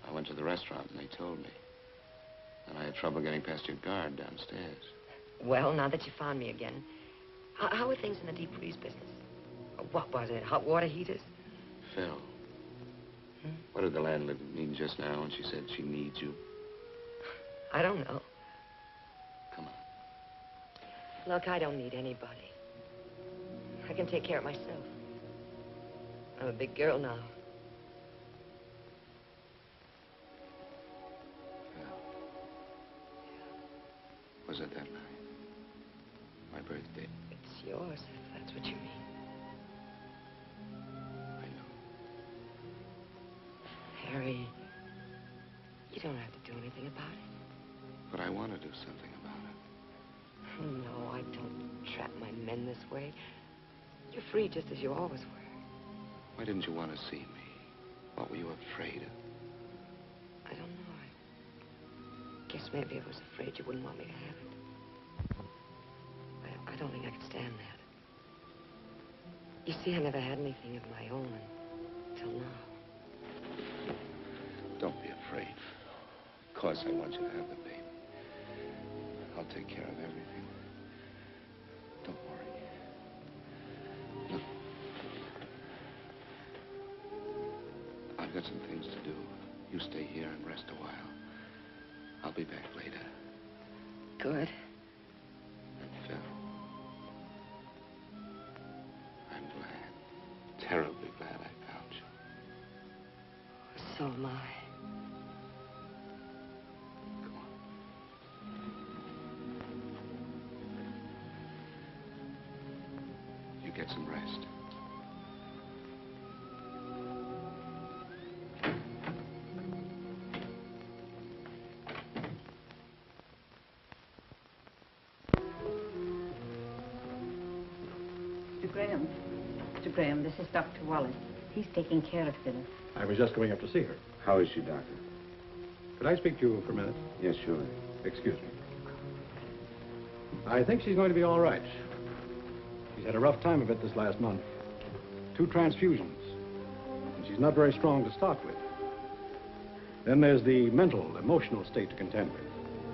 Speaker 3: I went to the restaurant and they told me. And I had trouble getting past your guard downstairs.
Speaker 11: Well, now that you found me again, how are things in the deep freeze business? What was it, hot water heaters?
Speaker 3: Phil. What did the landlady mean just now when she said she needs you?
Speaker 11: I don't know.
Speaker 3: Come on.
Speaker 11: Look, I don't need anybody. I can take care of myself. I'm a big girl now.
Speaker 3: Was it that night? My birthday?
Speaker 11: It's yours, if that's what you mean.
Speaker 3: I know.
Speaker 11: Harry, you don't have to do anything about it.
Speaker 3: But I want to do something about it.
Speaker 11: No, I don't trap my men this way. You're free just as you always were.
Speaker 3: Why didn't you want to see me? What were you afraid of?
Speaker 11: I don't know. I guess maybe I was afraid you wouldn't want me to have it. I don't think I could stand that. You see, I never had anything of my own until now.
Speaker 3: Don't be afraid. Of course I want you to have the baby. I'll take care of everything. Don't worry. Look. I've got some things to do. You stay here and rest a while. I'll be back later.
Speaker 11: Good.
Speaker 3: And Phil, I'm glad, terribly glad I found you.
Speaker 11: So am I.
Speaker 3: Come on. You get some rest.
Speaker 13: Mr. Graham, this is Dr. Wallace. He's taking care of Phyllis.
Speaker 14: I was just going up to see her.
Speaker 3: How is she, Doctor?
Speaker 14: Could I speak to you for a minute?
Speaker 3: Yes, sure.
Speaker 14: Excuse me. I think she's going to be all right. She's had a rough time of it this last month. 2 transfusions. And she's not very strong to start with. Then there's the mental, emotional state to contend with.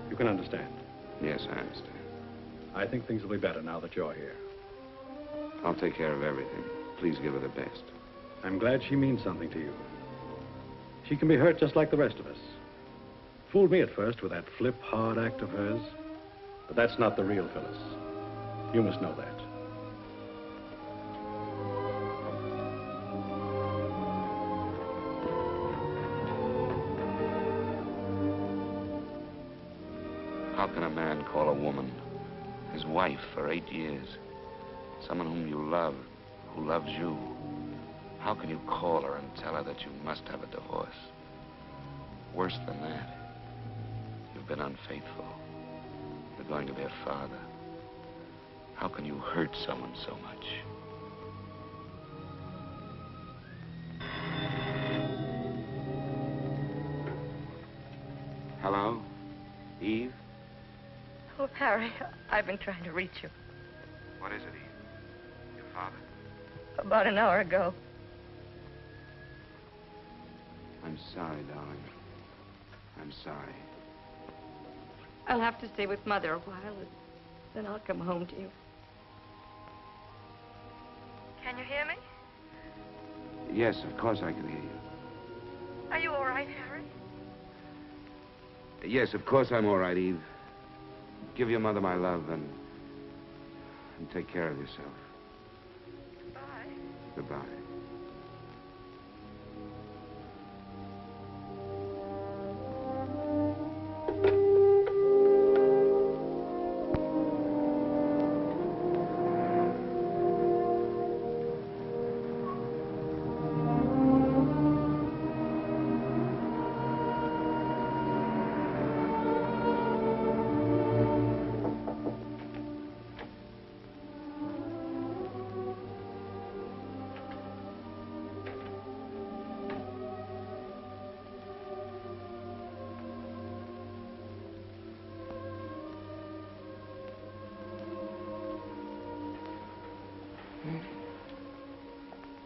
Speaker 14: You can understand.
Speaker 3: Yes, I understand.
Speaker 14: I think things will be better now that you're here.
Speaker 3: I'll take care of everything. Please give her the best.
Speaker 14: I'm glad she means something to you. She can be hurt just like the rest of us. Fooled me at first with that flip, hard act of hers. But that's not the real Phyllis. You must know that.
Speaker 3: How can a man call a woman his wife for 8 years? Someone whom you love, who loves you. How can you call her and tell her that you must have a divorce? Worse than that, you've been unfaithful. You're going to be a father. How can you hurt someone so much? Hello? Eve?
Speaker 4: Oh, Harry, I've been trying to reach you.
Speaker 3: What is it, Eve? Your father?
Speaker 4: About an hour ago.
Speaker 3: I'm sorry, darling. I'm sorry.
Speaker 4: I'll have to stay with Mother a while, and then I'll come home to you. Can you hear me?
Speaker 3: Yes, of course I can hear you.
Speaker 4: Are you all right, Harry?
Speaker 3: Yes, of course I'm all right, Eve. Give your mother my love and take care of yourself.
Speaker 4: Goodbye.
Speaker 3: Goodbye.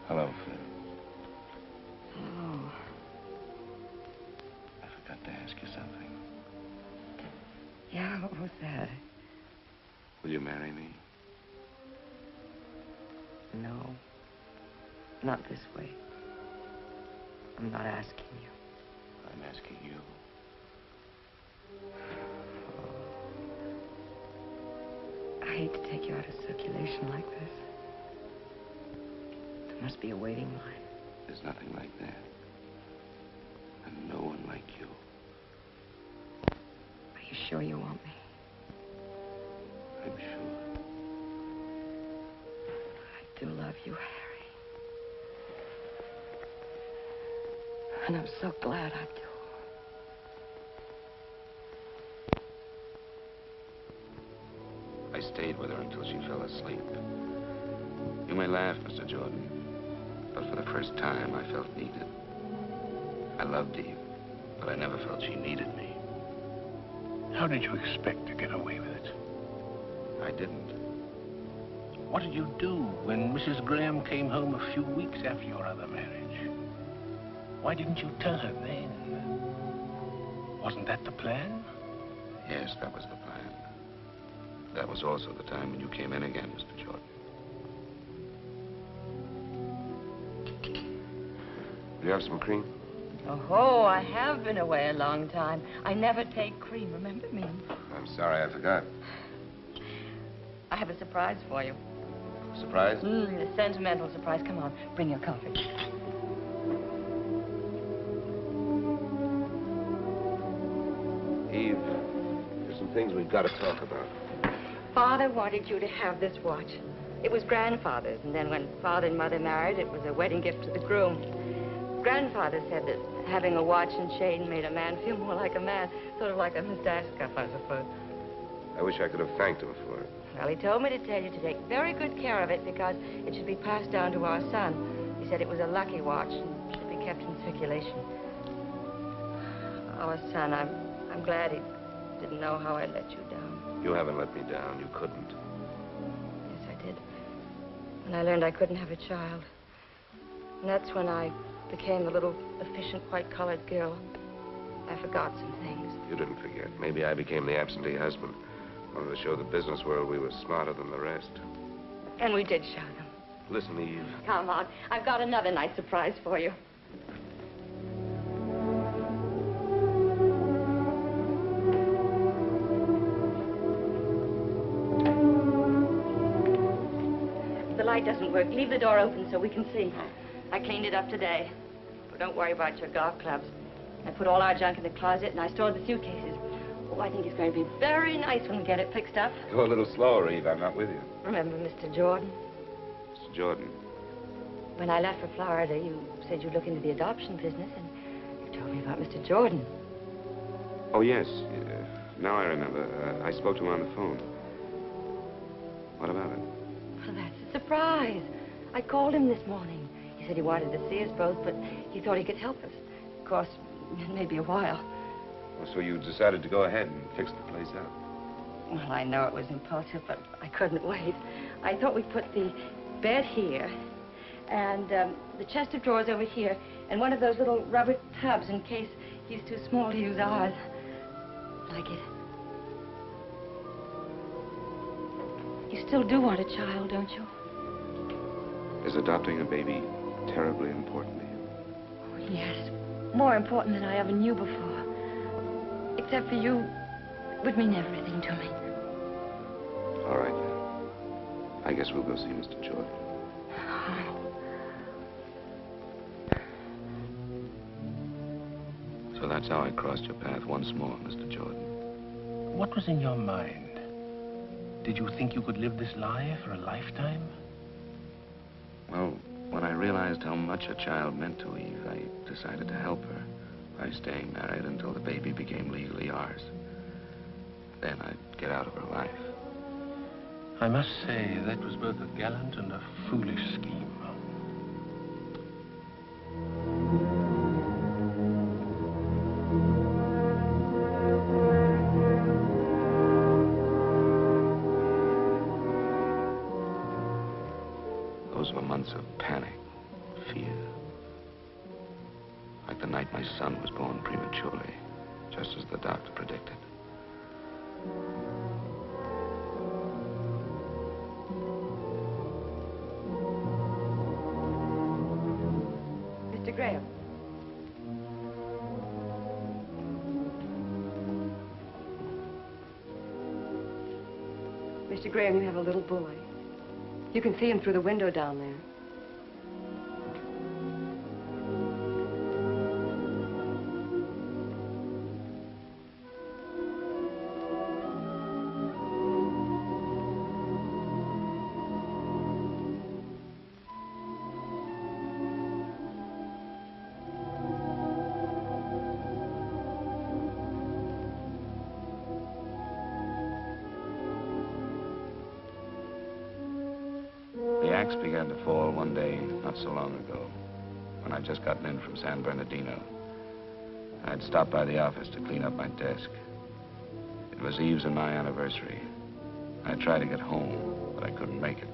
Speaker 3: Hello, Phil.
Speaker 11: Oh.
Speaker 3: I forgot to ask you something.
Speaker 11: Yeah, what was that?
Speaker 3: Will you marry me?
Speaker 11: No. Not this way. I'm not asking you.
Speaker 3: I'm asking you.
Speaker 11: I hate to take you out of circulation like this. There must be a waiting line.
Speaker 3: There's nothing like that. And no one like you.
Speaker 11: Are you sure you want me?
Speaker 3: I'm sure.
Speaker 11: I do love you, Harry. And I'm so glad I do.
Speaker 3: I stayed with her until she fell asleep. You may laugh, Mr. Jordan, but for the first time, I felt needed. I loved Eve, but I never felt she needed me.
Speaker 2: How did you expect to get away with it?
Speaker 3: I didn't.
Speaker 2: What did you do when Mrs. Graham came home a few weeks after your other marriage? Why didn't you tell her then? Wasn't that the plan?
Speaker 3: Yes, that was the plan. That was also the time when you came in again, Mr. Jordan. Do you have some cream?
Speaker 11: Oh, I have been away a long time. I never take cream, remember me?
Speaker 3: I'm sorry, I forgot.
Speaker 11: I have a surprise for you.
Speaker 3: Surprise?
Speaker 11: A sentimental surprise. Come on, bring your coffee.
Speaker 3: Eve, there's some things we've got to talk about.
Speaker 4: Father wanted you to have this watch. It was Grandfather's, and then when Father and Mother married, it was a wedding gift to the groom. Grandfather said that having a watch and chain made a man feel more like a man, sort of like a mustache cuff, I suppose.
Speaker 3: I wish I could have thanked him for it.
Speaker 4: Well, he told me to tell you to take very good care of it because it should be passed down to our son. He said it was a lucky watch and should be kept in circulation. Our son, I'm glad he didn't know how I let you down.
Speaker 3: You haven't let me down. You couldn't.
Speaker 4: Yes, I did. When I learned I couldn't have a child. And that's when I became the little efficient white-collared girl. I forgot some things.
Speaker 3: You didn't forget. Maybe I became the absentee husband. Wanted to show the business world we were smarter than the rest.
Speaker 4: And we did show them.
Speaker 3: Listen, Eve.
Speaker 4: Come on. I've got another nice surprise for you. The light doesn't work. Leave the door open so we can see. I cleaned it up today. But don't worry about your golf clubs. I put all our junk in the closet and I stored the suitcases. Oh, I think it's going to be very nice when we get it fixed up.
Speaker 3: Go a little slower, Eve. I'm not with you.
Speaker 4: Remember Mr. Jordan?
Speaker 3: Mr. Jordan.
Speaker 4: When I left for Florida, you said you'd look into the adoption business, and you told me about Mr. Jordan.
Speaker 3: Oh, yes. Now I remember. I spoke to him on the phone. What about it?
Speaker 4: Well, that's a surprise. I called him this morning. He said he wanted to see us both, but he thought he could help us. Of course, it may be a while.
Speaker 3: Well, so you decided to go ahead and fix the place up?
Speaker 4: Well, I know it was impulsive, but I couldn't wait. I thought we'd put the bed here, and the chest of drawers over here, and one of those little rubber tubs in case he's too small to use ours. Like it. You still do want a child, don't you?
Speaker 3: Is adopting a baby terribly important to you?
Speaker 4: Oh, yes. More important than I ever knew before. Except for you, it would mean everything to me.
Speaker 3: All right. I guess we'll go see Mr. Jordan. So that's how I crossed your path once more, Mr. Jordan.
Speaker 2: What was in your mind? Did you think you could live this lie for a lifetime?
Speaker 3: Well, when I realized how much a child meant to Eve, I decided to help her by staying married until the baby became legally ours. Then I'd get out of her life.
Speaker 2: I must say, that was both a gallant and a foolish scheme.
Speaker 3: Those were months of panic, fear. Like the night my son was born prematurely, just as the doctor predicted.
Speaker 11: Mr. Graham. Mr. Graham, you have a little boy. You can see him through the window down there.
Speaker 3: The axe began to fall one day not so long ago, when I'd just gotten in from San Bernardino. I'd stopped by the office to clean up my desk. It was Eve's and my anniversary. I tried to get home, but I couldn't make it.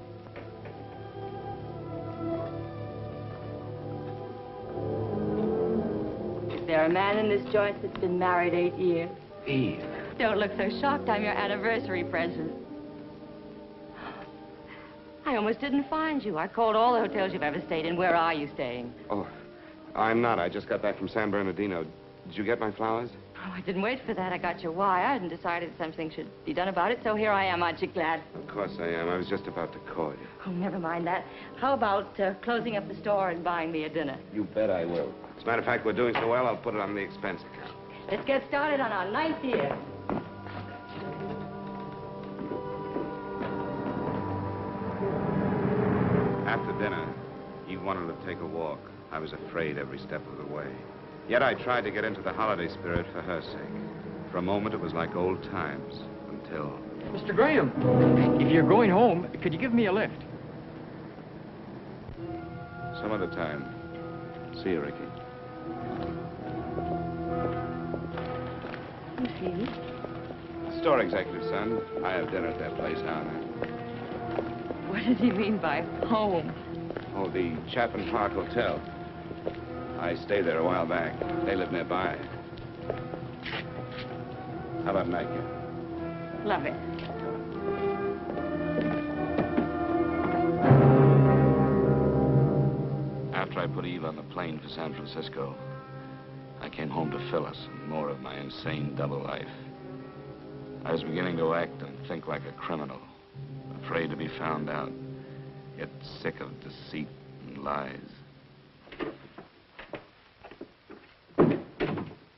Speaker 4: Is there a man in this joint that's been married 8 years?
Speaker 3: Eve.
Speaker 4: Don't look so shocked. I'm your anniversary present. I almost didn't find you. I called all the hotels you've ever stayed in. Where are you staying?
Speaker 3: Oh, I'm not. I just got back from San Bernardino. Did you get my flowers?
Speaker 4: Oh, I didn't wait for that. I got your wire and decided something should be done about it, so here I am. Aren't you glad?
Speaker 3: Of course I am. I was just about to call you.
Speaker 4: Oh, never mind that. How about closing up the store and buying me a dinner?
Speaker 3: You bet I will. As a matter of fact, we're doing so well, I'll put it on the expense account.
Speaker 4: Let's get started on our 9th year.
Speaker 3: After dinner, Eve wanted to take a walk. I was afraid every step of the way. Yet I tried to get into the holiday spirit for her sake. For a moment, it was like old times, until...
Speaker 15: Mr. Graham, if you're going home, could you give me a lift?
Speaker 3: Some other time. See you, Ricky.
Speaker 4: Who's he?
Speaker 3: Store executive, son. I have dinner at that place down there.
Speaker 4: What does he mean by home?
Speaker 3: Oh, the Chapman Park Hotel. I stayed there a while back. They live nearby. How about nightcap?
Speaker 4: Love it.
Speaker 3: After I put Eve on the plane for San Francisco, I came home to Phyllis and more of my insane double life. I was beginning to act and think like a criminal, afraid to be found out, yet sick of deceit and lies.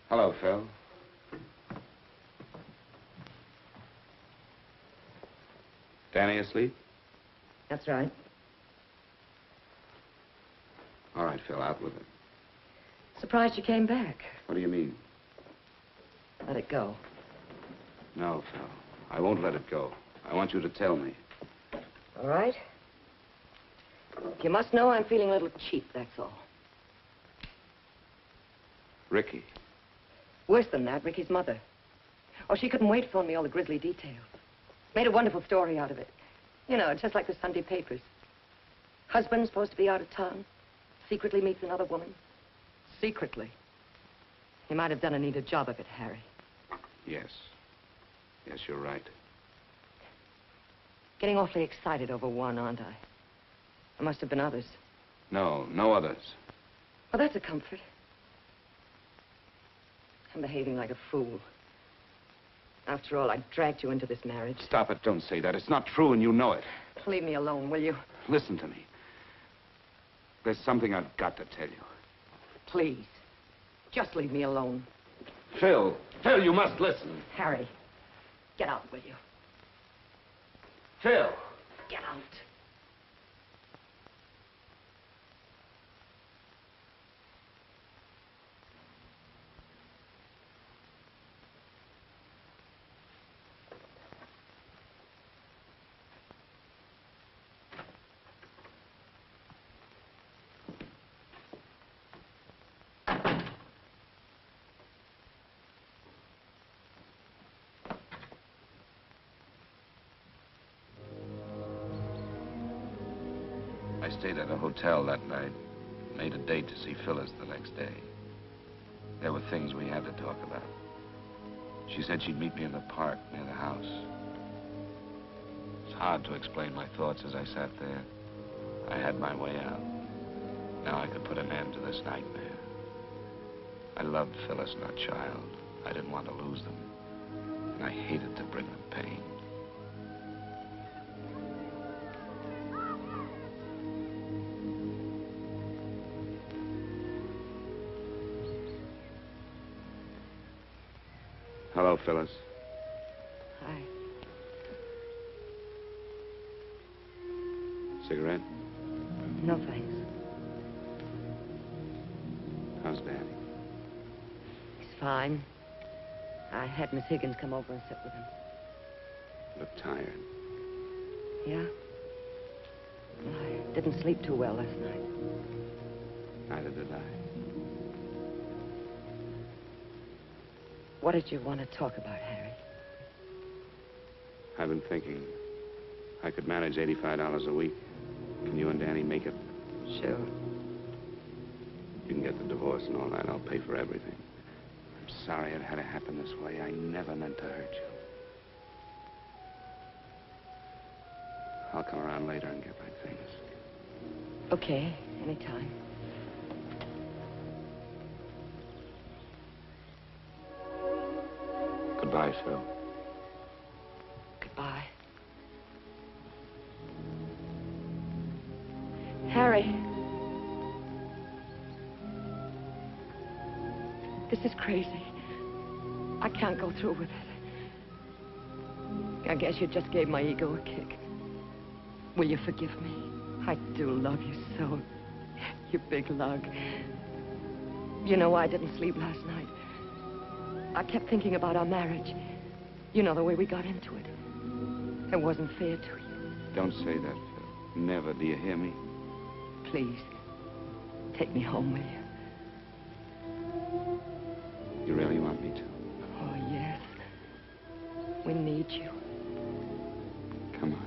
Speaker 3: Hello, Phil. Danny asleep?
Speaker 11: That's right.
Speaker 3: All right, Phil, out with it.
Speaker 11: Surprised you came back.
Speaker 3: What do you mean?
Speaker 11: Let it go.
Speaker 3: No, Phil. I won't let it go. I want you to tell me.
Speaker 11: All right? You must know I'm feeling a little cheap, that's all.
Speaker 3: Ricky.
Speaker 11: Worse than that, Ricky's mother. Oh, she couldn't wait to phone me all the grisly details. Made a wonderful story out of it. You know, just like the Sunday papers. Husband's supposed to be out of town. Secretly meets another woman. Secretly. He might have done a neater job of it, Harry.
Speaker 3: Yes. Yes, you're right.
Speaker 11: Getting awfully excited over one, aren't I? There must have been others.
Speaker 3: No, no others.
Speaker 11: Well, that's a comfort. I'm behaving like a fool. After all, I dragged you into this marriage.
Speaker 3: Stop it. Don't say that. It's not true, and you know it.
Speaker 11: Leave me alone, will you?
Speaker 3: Listen to me. There's something I've got to tell you.
Speaker 11: Please. Just leave me alone.
Speaker 3: Phil. Phil, you must listen.
Speaker 11: Harry, get out, will you?
Speaker 3: Phil.
Speaker 11: Get out.
Speaker 3: I stayed at a hotel that night. Made a date to see Phyllis the next day. There were things we had to talk about. She said she'd meet me in the park near the house. It's hard to explain my thoughts as I sat there. I had my way out. Now I could put an end to this nightmare. I loved Phyllis and our child. I didn't want to lose them. And I hated to bring them pain. Hello, Phyllis.
Speaker 11: Hi.
Speaker 3: Cigarette?
Speaker 11: No, thanks.
Speaker 3: How's Daddy?
Speaker 11: He's fine. I had Miss Higgins come over and sit with him.
Speaker 3: Look tired.
Speaker 11: Yeah? Well, I didn't sleep too well last night.
Speaker 3: Neither did I.
Speaker 11: What did you want to talk about, Harry?
Speaker 3: I've been thinking I could manage $85 a week. Can you and Danny make it?
Speaker 11: Sure.
Speaker 3: You can get the divorce and all that. I'll pay for everything. I'm sorry it had to happen this way. I never meant to hurt you. I'll come around later and get my things.
Speaker 11: Okay, anytime.
Speaker 3: Goodbye, Phil.
Speaker 11: Goodbye. Harry. This is crazy. I can't go through with it. I guess you just gave my ego a kick. Will you forgive me? I do love you so. You big lug. You know why I didn't sleep last night? I kept thinking about our marriage. You know, the way we got into it. It wasn't fair to you.
Speaker 3: Don't say that, Phil. Never. Do you hear me?
Speaker 11: Please, take me home, will you?
Speaker 3: You really want me to?
Speaker 11: Oh, yes. We need you.
Speaker 3: Come on.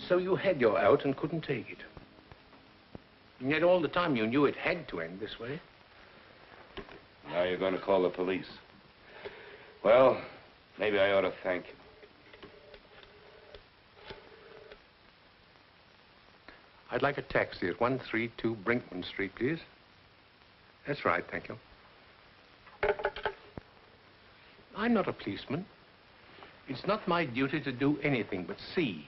Speaker 2: So you had your out and couldn't take it. And yet all the time you knew it had to end this way.
Speaker 3: Now you're going to call the police. Well, maybe I ought to thank you.
Speaker 2: I'd like a taxi at 132 Brinkman Street, please. That's right, thank you. I'm not a policeman. It's not my duty to do anything but see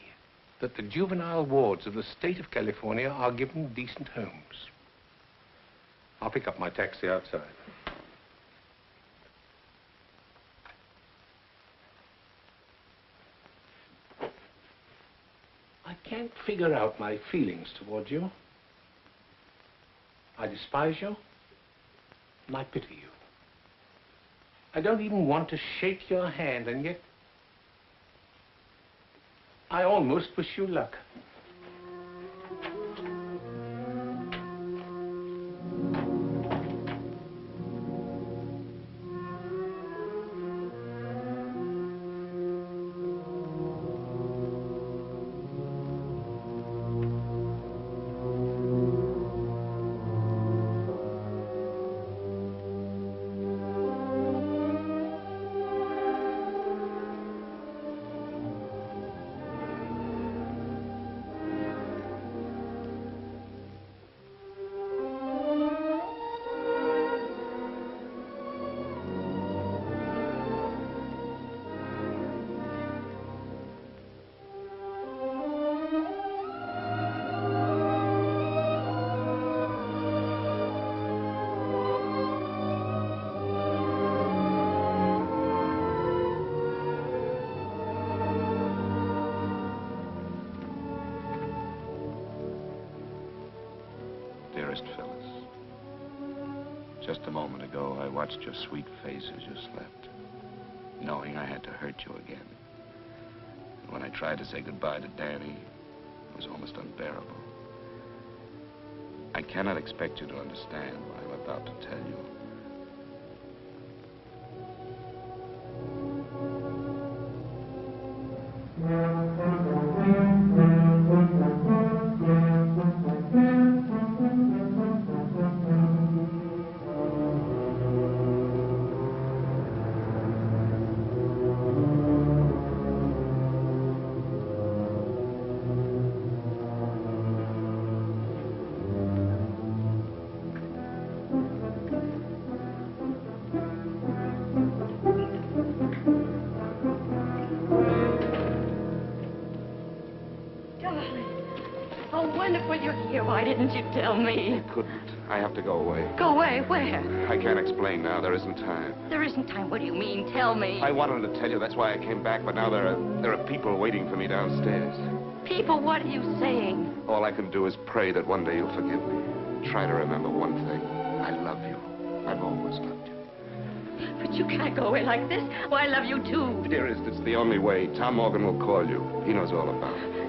Speaker 2: that the juvenile wards of the state of California are given decent homes. I'll pick up my taxi outside. I can't figure out my feelings toward you. I despise you, and I pity you. I don't even want to shake your hand, and yet I almost wish you luck.
Speaker 3: first, Phyllis. Just a moment ago, I watched your sweet face as you slept, knowing I had to hurt you again. And when I tried to say goodbye to Danny, it was almost unbearable. I cannot expect you to understand what I'm about to tell you.
Speaker 4: Why didn't you tell me?
Speaker 3: I couldn't. I have to go away.
Speaker 4: Go away? Where?
Speaker 3: I can't explain now. There isn't time.
Speaker 4: There isn't time. What do you mean? Tell me.
Speaker 3: I wanted to tell you. That's why I came back. But now there are people waiting for me downstairs.
Speaker 4: People? What are you saying?
Speaker 3: All I can do is pray that one day you'll forgive me. Try to remember one thing. I love you. I've always loved you.
Speaker 4: But you can't go away like this. Oh, I love you too.
Speaker 3: Dearest, it's the only way. Tom Morgan will call you. He knows all about it.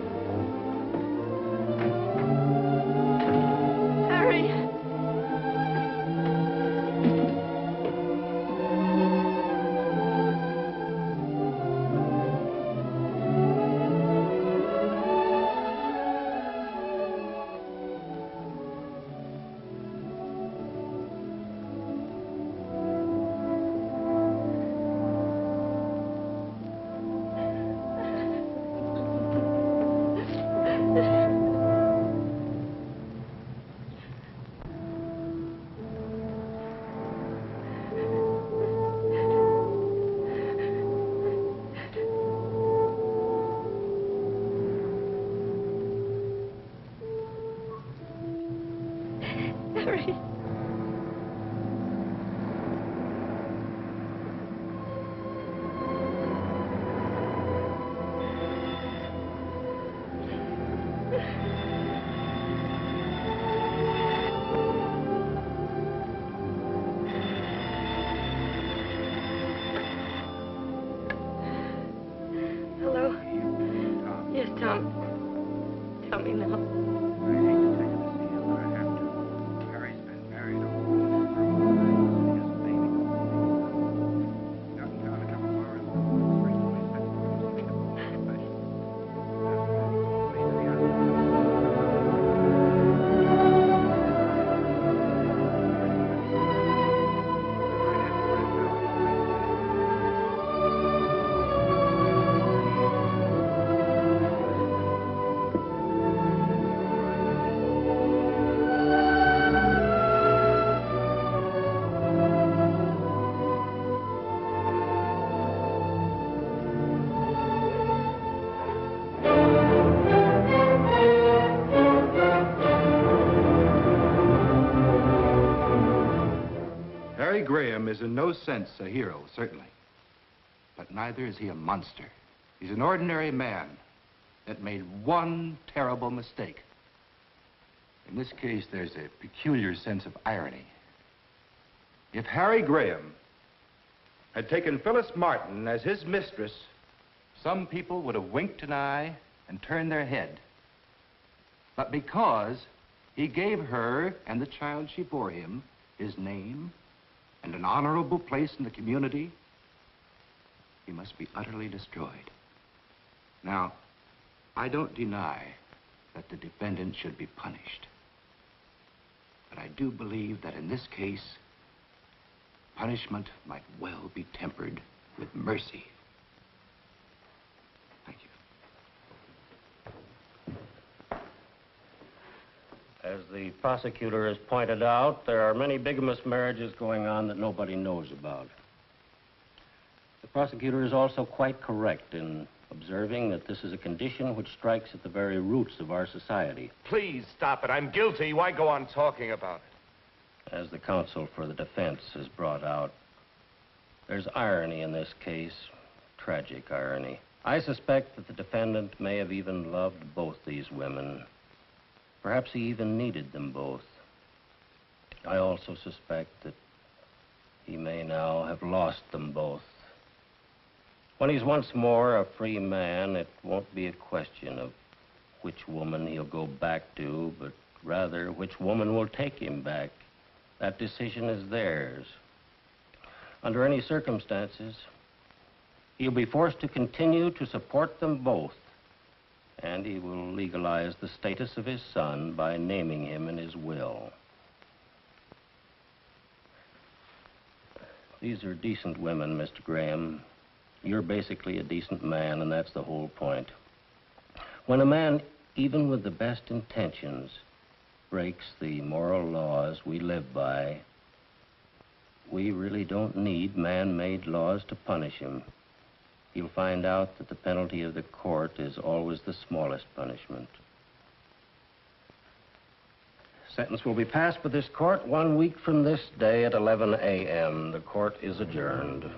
Speaker 16: Graham is in no sense a hero, certainly. But neither is he a monster. He's an ordinary man that made one terrible mistake. In this case, there's a peculiar sense of irony. If Harry Graham had taken Phyllis Martin as his mistress, some people would have winked an eye and turned their head. But because he gave her and the child she bore him his name and an honorable place in the community, he must be utterly destroyed. Now, I don't deny that the defendant should be punished. But I do believe that in this case, punishment might well be tempered with mercy. Thank you.
Speaker 17: As the prosecutor has pointed out, there are many bigamous marriages going on that nobody knows about. The prosecutor is also quite correct in observing that this is a condition which strikes at the very roots of our society.
Speaker 8: Please stop it. I'm guilty. Why go on talking about it?
Speaker 17: As the counsel for the defense has brought out, there's irony in this case, tragic irony. I suspect that the defendant may have even loved both these women. Perhaps he even needed them both. I also suspect that he may now have lost them both. When he's once more a free man, it won't be a question of which woman he'll go back to, but rather which woman will take him back. That decision is theirs. Under any circumstances, he'll be forced to continue to support them both, and he will legalize the status of his son by naming him in his will. These are decent women, Mr. Graham. You're basically a decent man, and that's the whole point. When a man, even with the best intentions, breaks the moral laws we live by, we really don't need man-made laws to punish him. He'll find out that the penalty of the court is always the smallest punishment. Sentence will be passed by this court 1 week from this day at 11 a.m. The court is adjourned.